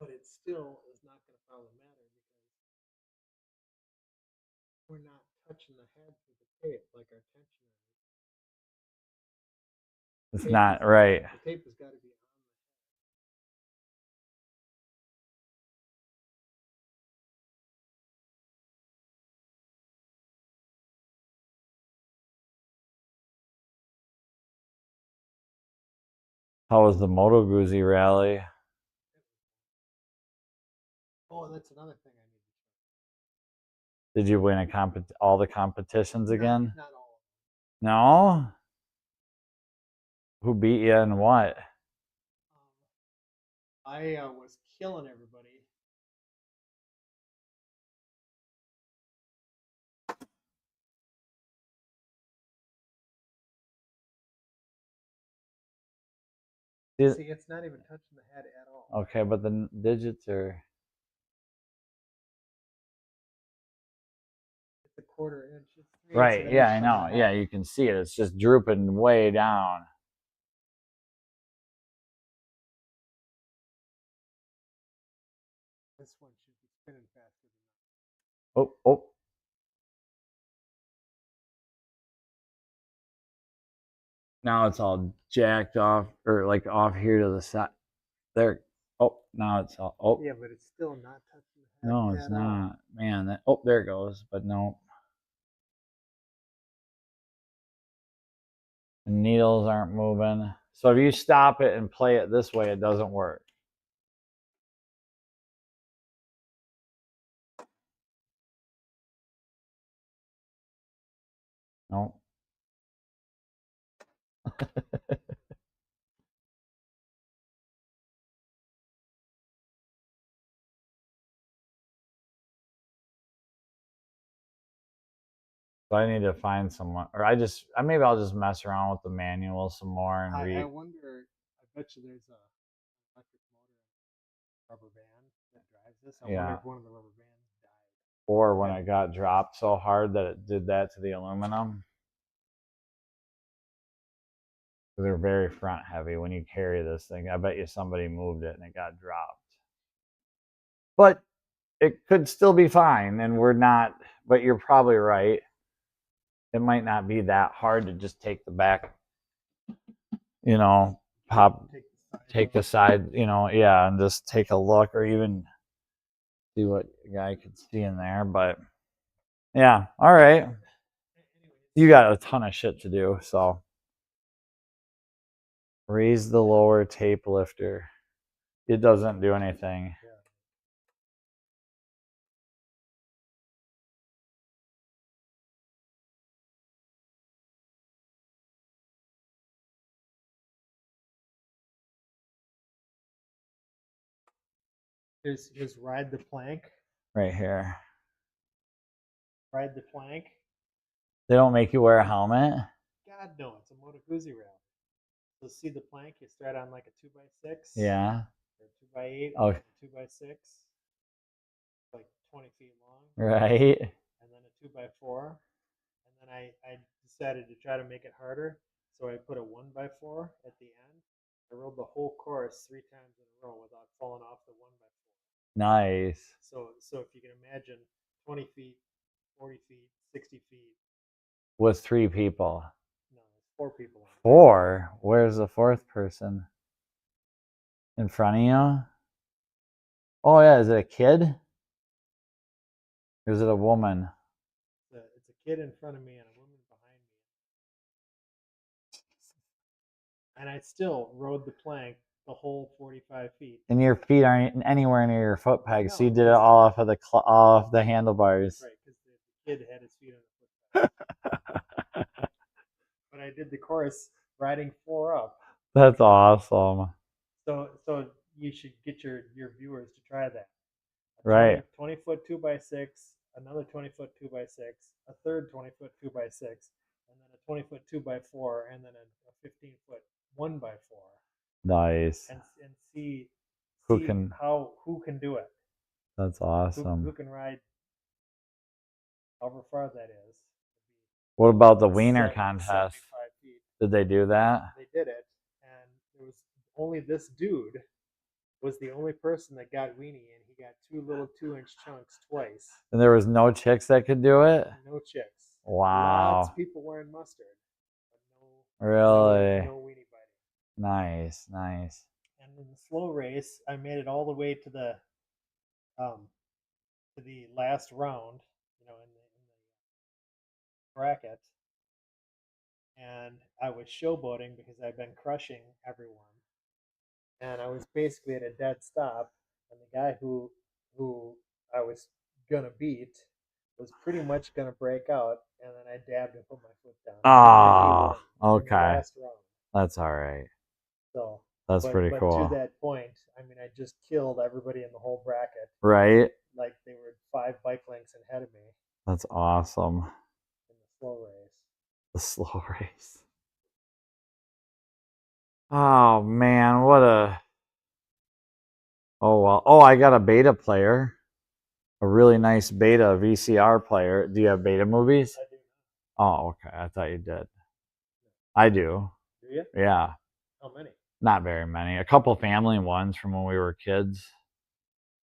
but it still is not going to probably matter because we're not touching the head through the tape like our tensioner is. It's not right. The tape has got to be on the head. How was the Moto Guzzi rally? Oh, that's another thing I need to show. Did you win all the competitions again? Not all. No? Who beat you and what? I was killing everybody. See, it's not even touching the head at all. Okay, but the digits are... It's a quarter inch. It's 3/8 Right, of an yeah, I inch know. from the Yeah, head. you can see it. It's just drooping way down. This one should be spinning faster than that. Oh. Now it's all jacked off, or like off here to the side. There. Oh, now it's all... Oh. Yeah, but it's still not touching the head. No, it's not. Man, that... Oh, there it goes. But no. The needles aren't moving. So if you stop it and play it this way, it doesn't work. No. So I need to find someone, or maybe I'll just mess around with the manual some more and I wonder. I bet you there's a electric motor rubber band that drives this. I wonder if one of the rubber bands died. Or when it got dropped so hard that it did that to the aluminum. They're very front heavy when you carry this thing. I bet you somebody moved it and it got dropped. But it could still be fine, and we're not, but you're probably right. It might not be that hard to just take the back, take the side, and just take a look, or even see what a guy could see in there. But yeah, all right. You got a ton of shit to do, so raise the lower tape lifter. It doesn't do anything. Here's ride the plank. Right here. Ride the plank. They don't make you wear a helmet? God no, it's a Moto Guzzi rally. So see the plank, you start on like a 2x6. Yeah. Or 2x8. Oh. 2x6. Like 20 feet long. Right. And then a 2x4. And then I decided to try to make it harder. So I put a 1x4 at the end. I rode the whole course 3 times in a row without falling off the 1x4. Nice. So if you can imagine 20 feet 40 feet, 60 feet. With 3 people. No, there's 4 people. 4? Where's the 4th person? In front of you? Oh yeah, is it a kid? Or is it a woman? It's a kid in front of me and a woman behind me. And I still rode the plank the whole 45 feet. And your feet aren't anywhere near your foot pegs, so you No, did it all off of the off the handlebars. Right, because the kid had his feet on the foot peg. But I did the course riding 4 up. That's awesome. So you should get your viewers to try that. Right. 20-foot 2x6, another 20-foot 2x6, a third 20-foot 2x6, and then a 20-foot 2x4, and then a 15-foot 1x4. Nice. And see Who can do it. That's awesome. Who can ride however far that is. What about the wiener contest? 75 feet. Did they do that? They did it, and there was only this dude was the only person that got weenie, and he got 2 little 2-inch chunks twice. And there was no chicks that could do it? No chicks. Wow. Lots of people wearing mustard. But Really? No weenie biting. Nice, nice. And in the slow race, I made it all the way to the last round, in the bracket. And I was showboating because I've been crushing everyone. And I was basically at a dead stop, and the guy who I was gonna beat was pretty much gonna break out, and then I dabbed and put my foot down. Oh, okay. Last round. That's all right. So that's pretty cool. But to that point, I mean, I just killed everybody in the whole bracket. Right. Like they were 5 bike lengths ahead of me. That's awesome. In the slow race. The slow race. Oh man, what a. Oh well. Oh, I got a beta player. A really nice beta VCR player. Do you have beta movies? I do. Oh, okay. I thought you did. I do. Do you? Yeah. How many? Not very many. A couple family ones from when we were kids.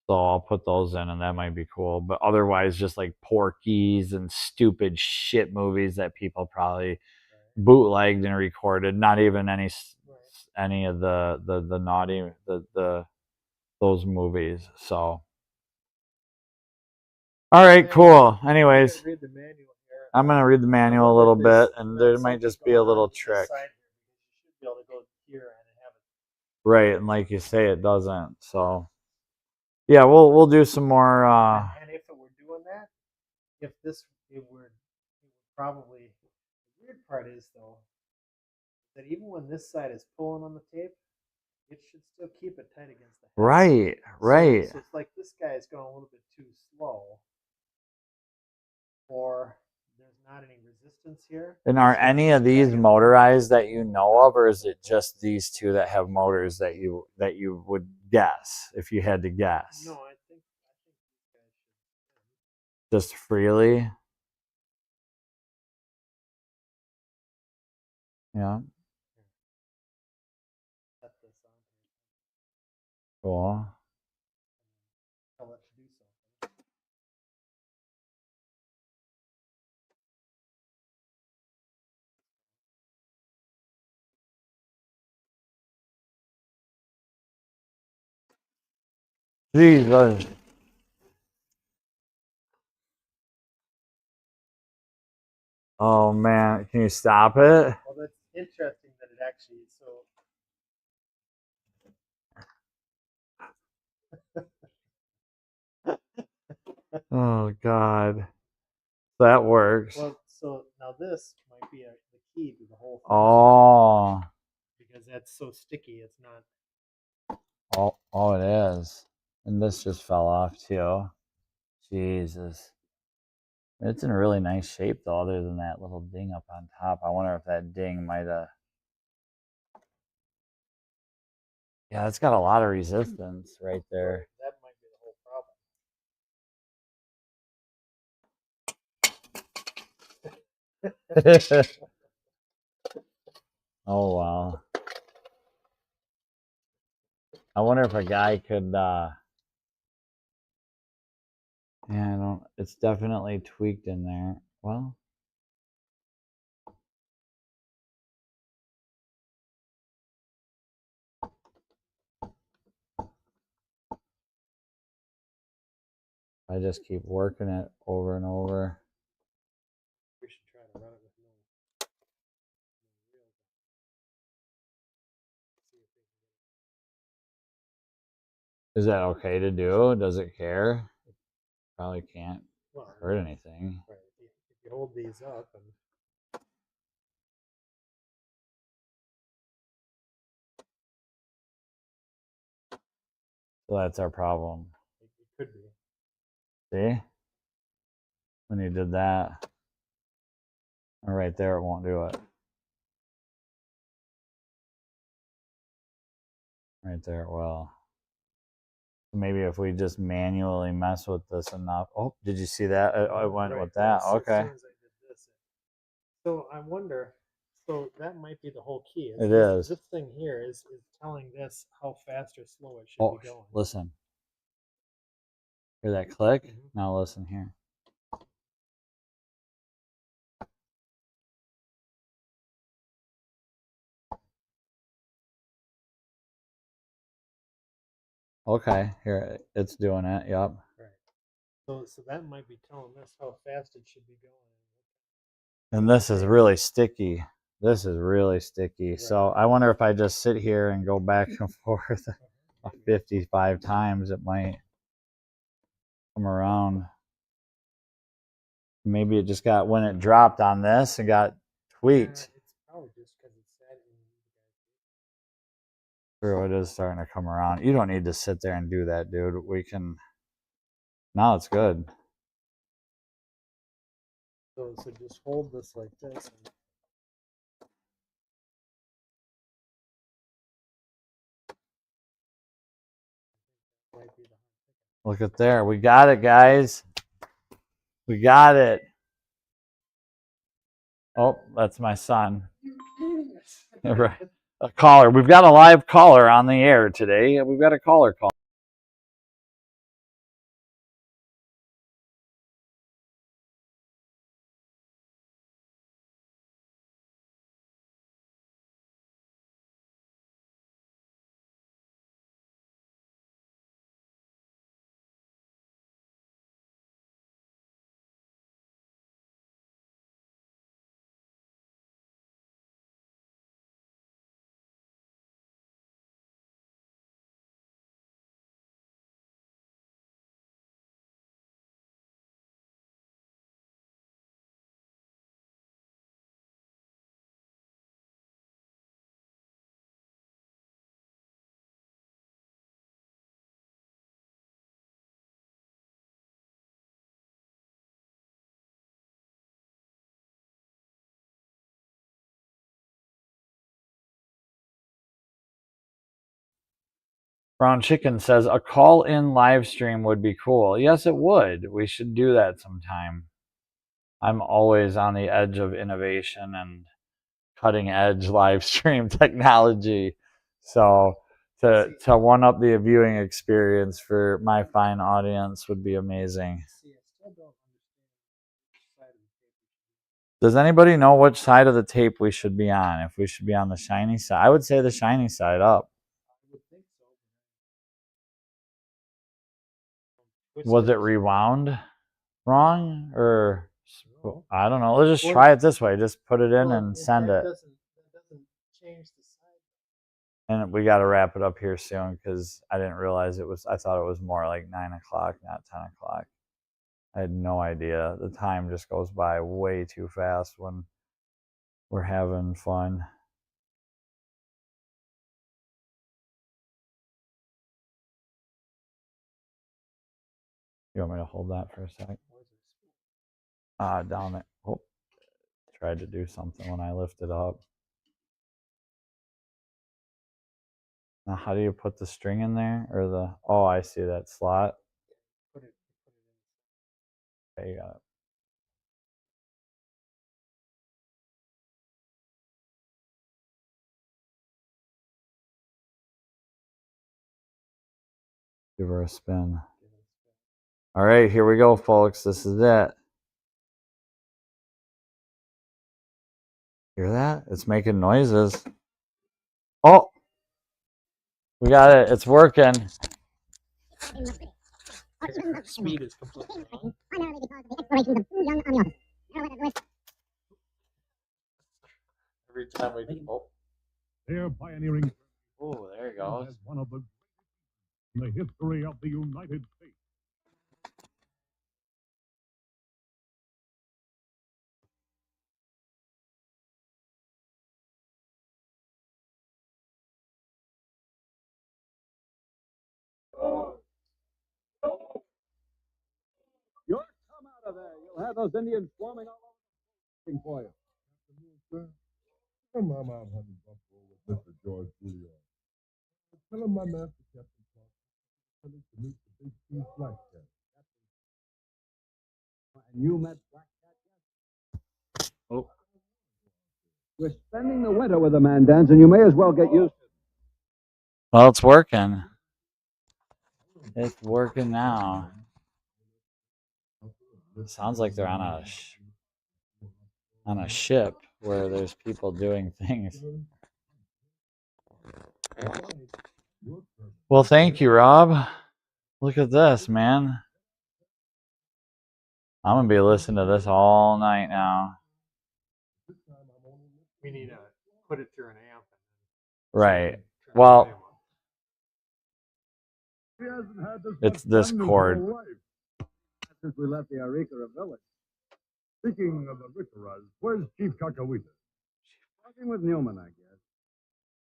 So I'll put those in, and that might be cool. But otherwise, just like Porky's and stupid shit movies that people probably bootlegged and recorded. Not even any of the naughty those movies. So. All right, cool. Anyways, I'm gonna read the manual a little bit, and there might just be a little trick. Right, and like you say, it doesn't. So. Yeah, we'll do some more. And if it were doing that, it would probably. The weird part is though that even when this side is pulling on the tape, it should still keep it tight against the head. Right, right. So it's like this guy is going a little bit too slow, or there's not any resistance here. And are any of these motorized that you know of, or is it just these two that have motors that you would guess if you had to guess? No, I think these guys should. Just freely. Yeah. Cool. I'll let you do something. Jesus. Oh man, can you stop it? Well, that's interesting that it actually Oh God, that works. Well, so now this might be the key to the whole thing. Oh. Because that's so sticky, it's not. Oh, it is. And this just fell off too. Jesus. It's in really nice shape though, other than that little ding up on top. I wonder if that ding might have. Yeah, it's got a lot of resistance right there. That might be the whole problem. Oh wow. I wonder if a guy could Yeah, I don't. It's definitely tweaked in there. Well, I just keep working it over and over. We should try to run it with no reels. See if they can get it. Is that okay to do? Does it care? Probably can't Well, hurt anything. right. If you hold these up and So that's our problem. it could be. See? When you did that, and right there, it won't do it. Right there, it will. Maybe if we just manually mess with this enough. Oh, did you see that? I went Right, with that. as Okay. soon as I did this. So I wonder. So that might be the whole key. It this, is. This thing here is telling this how fast or slow it should Oh, be going. listen. Hear that click? Mhm. Now listen here. Okay, here it's doing it. Yep. Right. So that might be telling us how fast it should be going. And this is really sticky. This is really sticky. Right. So I wonder if I just sit here and go back and forth Maybe. 55 times, it might come around. Maybe it just got, when it dropped on this, it got tweaked. It's probably just because it's set in. True, it is starting to come around. You don't need to sit there and do that, dude. We can, now it's good. So just hold this like this. And might be the Look at there. We got it, guys. We got it. Oh, that's my son. Right. A caller. We've got a live caller on the air today. We've got a caller call. Brown Chicken says a call-in live stream would be cool. Yes, it would. We should do that sometime. I'm always on the edge of innovation and cutting edge live stream technology. So to one up the viewing experience for my fine audience would be amazing. See, I still don't understand which side of the tape. Does anybody know which side of the tape we should be on? If we should be on the shiny side, I would say the shiny side up. I would think so. Was it rewound wrong, or No. I don't know. Let's just try it this way. Just put it in and send it. That doesn't change the side. And we got to wrap it up here soon because I didn't realize it was. I thought it was more like 9 o'clock, not 10 o'clock. I had no idea. The time just goes by way too fast when we're having fun. You want me to hold that for a sec? Down it. Oh, tried to do something when I lifted up. Now, how do you put the string in there? Or the, oh, I see that slot. Put it in. Okay, you got it. Give her a spin. All right, here we go, folks. This is it. Hear that? It's making noises. Oh, we got it. It's working. Speed is completely wrong. Every time we do. Oh, They're pioneering oh, there he goes. as one of the in the history of the United States. You'll come out of there. You'll have those Indians swarming all over looking for you. Come on, I'm hunting buffalo with Mr. George Julio. Tell him my master Captain Clark to meet the big chief Black Cat. And you met Black Cat? Oh. We're spending the winter with the Mandans, and you may as well get used to it. Well, it's working. It's working now. Sounds like they're on a ship where there's people doing things. Well, thank you, Rob. Look at this, man. I'm gonna be listening to this all night now. We need to put it through an amp. Right. Well, it's this chord. Since we left the Arikara village. Speaking of the Ricaras, where's Chief Cacahuita? Talking with Newman, I guess.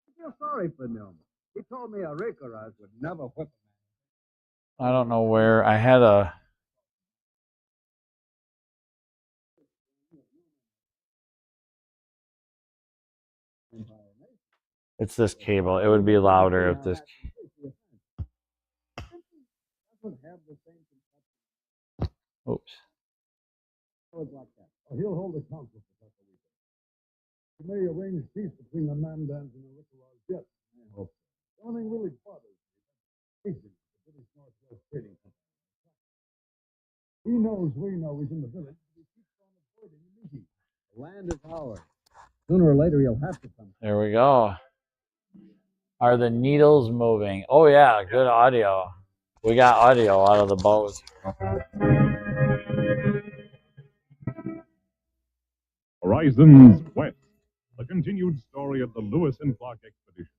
I feel sorry for Newman. He told me Arikaras would never whip a I don't know where I had a. It's this cable. It would be louder if this. Oops. He'll hold a council for Cacahuita. He may arrange peace between the Mandans and the Ricaras yet. I hope so. The only thing really bothers me is the British Northwest Trading Company. He knows we know he's in the village, but he keeps on avoiding the meeting. The land is ours. Sooner or later, he'll have to come. There we go. Are the needles moving? Oh, yeah. Good audio. We got audio out of the boat. Horizons West, the continued story of the Lewis and Clark expedition.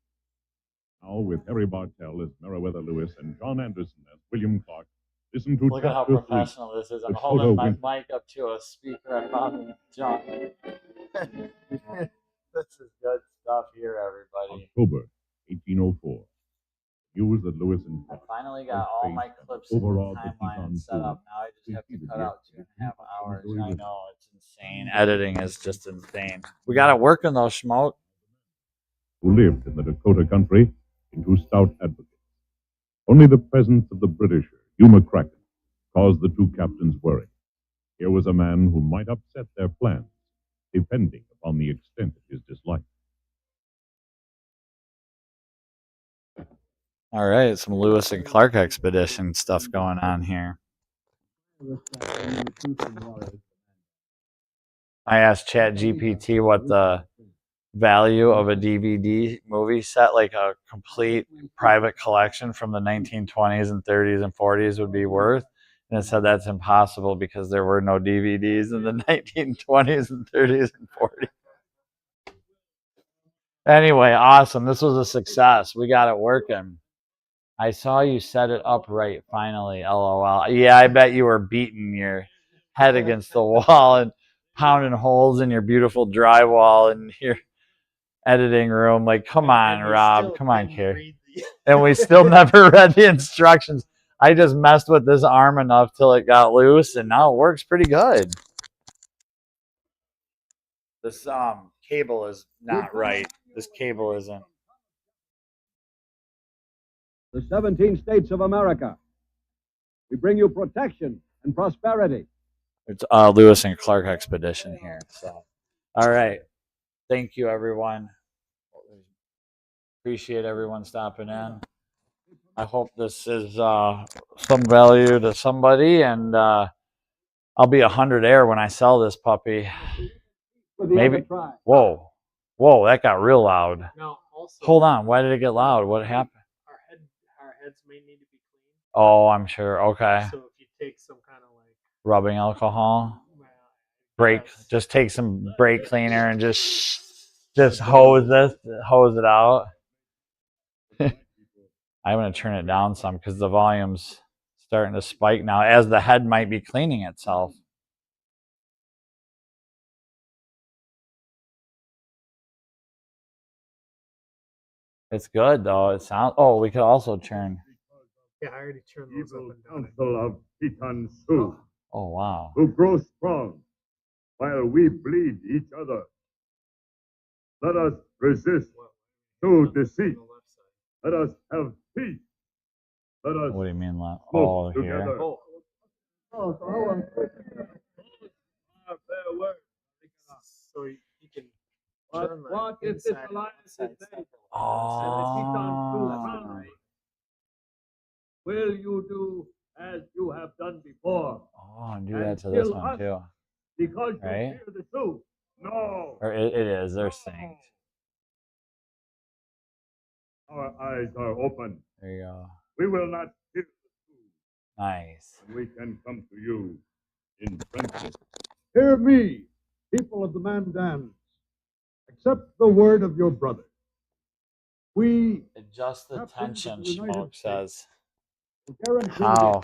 Now, with Harry Bartell as Meriwether Lewis and John Anderson as William Clark, listen to Look at how Chapter 3. professional this is. I'm The holding my Dakota mic up to a speaker. I found John. This is good stuff here, everybody. October 1804. News that Lewis and I Clark finally got all my clips in the overall timeline set up. Now I just have to cut out 2.5 hours. I Missouri know, it's insane. Editing is just insane. We got it working though, Schmoke. who lived in the Dakota country into stout advocates. Only the presence of the Britisher, Hugh McCracken, caused the two captains worry. Here was a man who might upset their plans, depending upon the extent of his dislike. All right, some Lewis and Clark expedition stuff going on here. I asked ChatGPT what the value of a DVD movie set, like a complete private collection from the 1920s and 30s and 40s, would be worth. And it said that's impossible because there were no DVDs in the 1920s and 30s and 40s. Anyway, awesome. This was a success. We got it working. I saw you set it up right finally. LOL. Yeah, I bet you were beating your head against the wall and pounding holes in your beautiful drywall in your editing room. Like, come on, Rob. Come on, Carrie. And we still never read the instructions. I just messed with this arm enough till it got loose, and now it works pretty good. This cable is not right. This cable isn't. The 17 states of America. We bring you protection and prosperity. It's Lewis and Clark expedition here. So, all right. Thank you, everyone. Appreciate everyone stopping in. I hope this is some value to somebody, and I'll be 100 air when I sell this puppy. Maybe. Whoa, whoa, that got real loud. Now, also, Hold on, why did it get loud? What happened? our heads may need to be cleaned. Oh, I'm sure. Okay. So if you take some kind of like Rubbing alcohol. Just take some brake cleaner and just hose it out. I'm gonna turn it down some because the volume's starting to spike now as the head might be cleaning itself. It's good though. It sounds. Oh, we could also turn. Yeah, I already turned those up and down. Council of Teton Sioux, Oh wow. who grow strong while we bleed each other. Let us resist to deceit. Let us have peace. Let us What do you mean? Oh, smoke here. together. So you can turn the What if this inside and alliance outside is separate. Oh. will you do as you have done before? Oh, and do that to this one too. Because you Right? fear the Sioux. No, Or it is. They're synced. our eyes are open. There you go. We will not fear the Sioux, Nice. and we can come to you in friendship. Hear me, people of the Mandans. Accept the word of your brother. We Adjust the Captains tension, of the United Smoke says. guarantee How?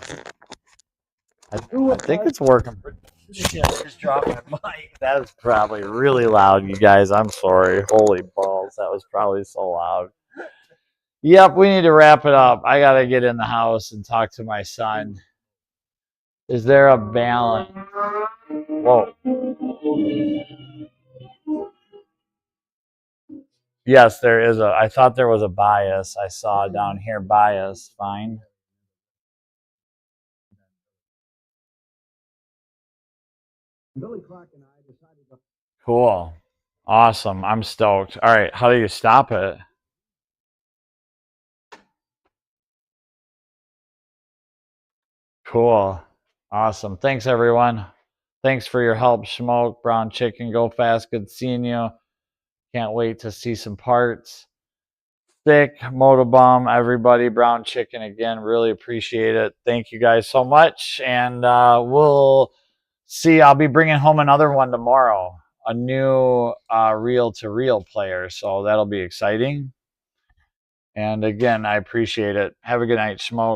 I think it's working pretty. Shit, I just dropped my mic. That was probably really loud, you guys. I'm sorry. Holy balls. That was probably so loud. Yep, we need to wrap it up. I got to get in the house and talk to my son. Is there a balance? Whoa. Yes, there is a. I thought there was a bias. I saw down here bias. Fine. Billy Clark and I decided to Cool. Awesome. I'm stoked. All right. How do you stop it? Cool. Awesome. Thanks, everyone. Thanks for your help, Smoke, Brown Chicken. Go fast. Good seeing you. Can't wait to see some parts. Thick, Motobomb, everybody, Brown Chicken again. Really appreciate it. Thank you guys so much. And we'll see. I'll be bringing home another one tomorrow. A new reel-to-reel player. So that'll be exciting. And again, I appreciate it. Have a good night, Smoke.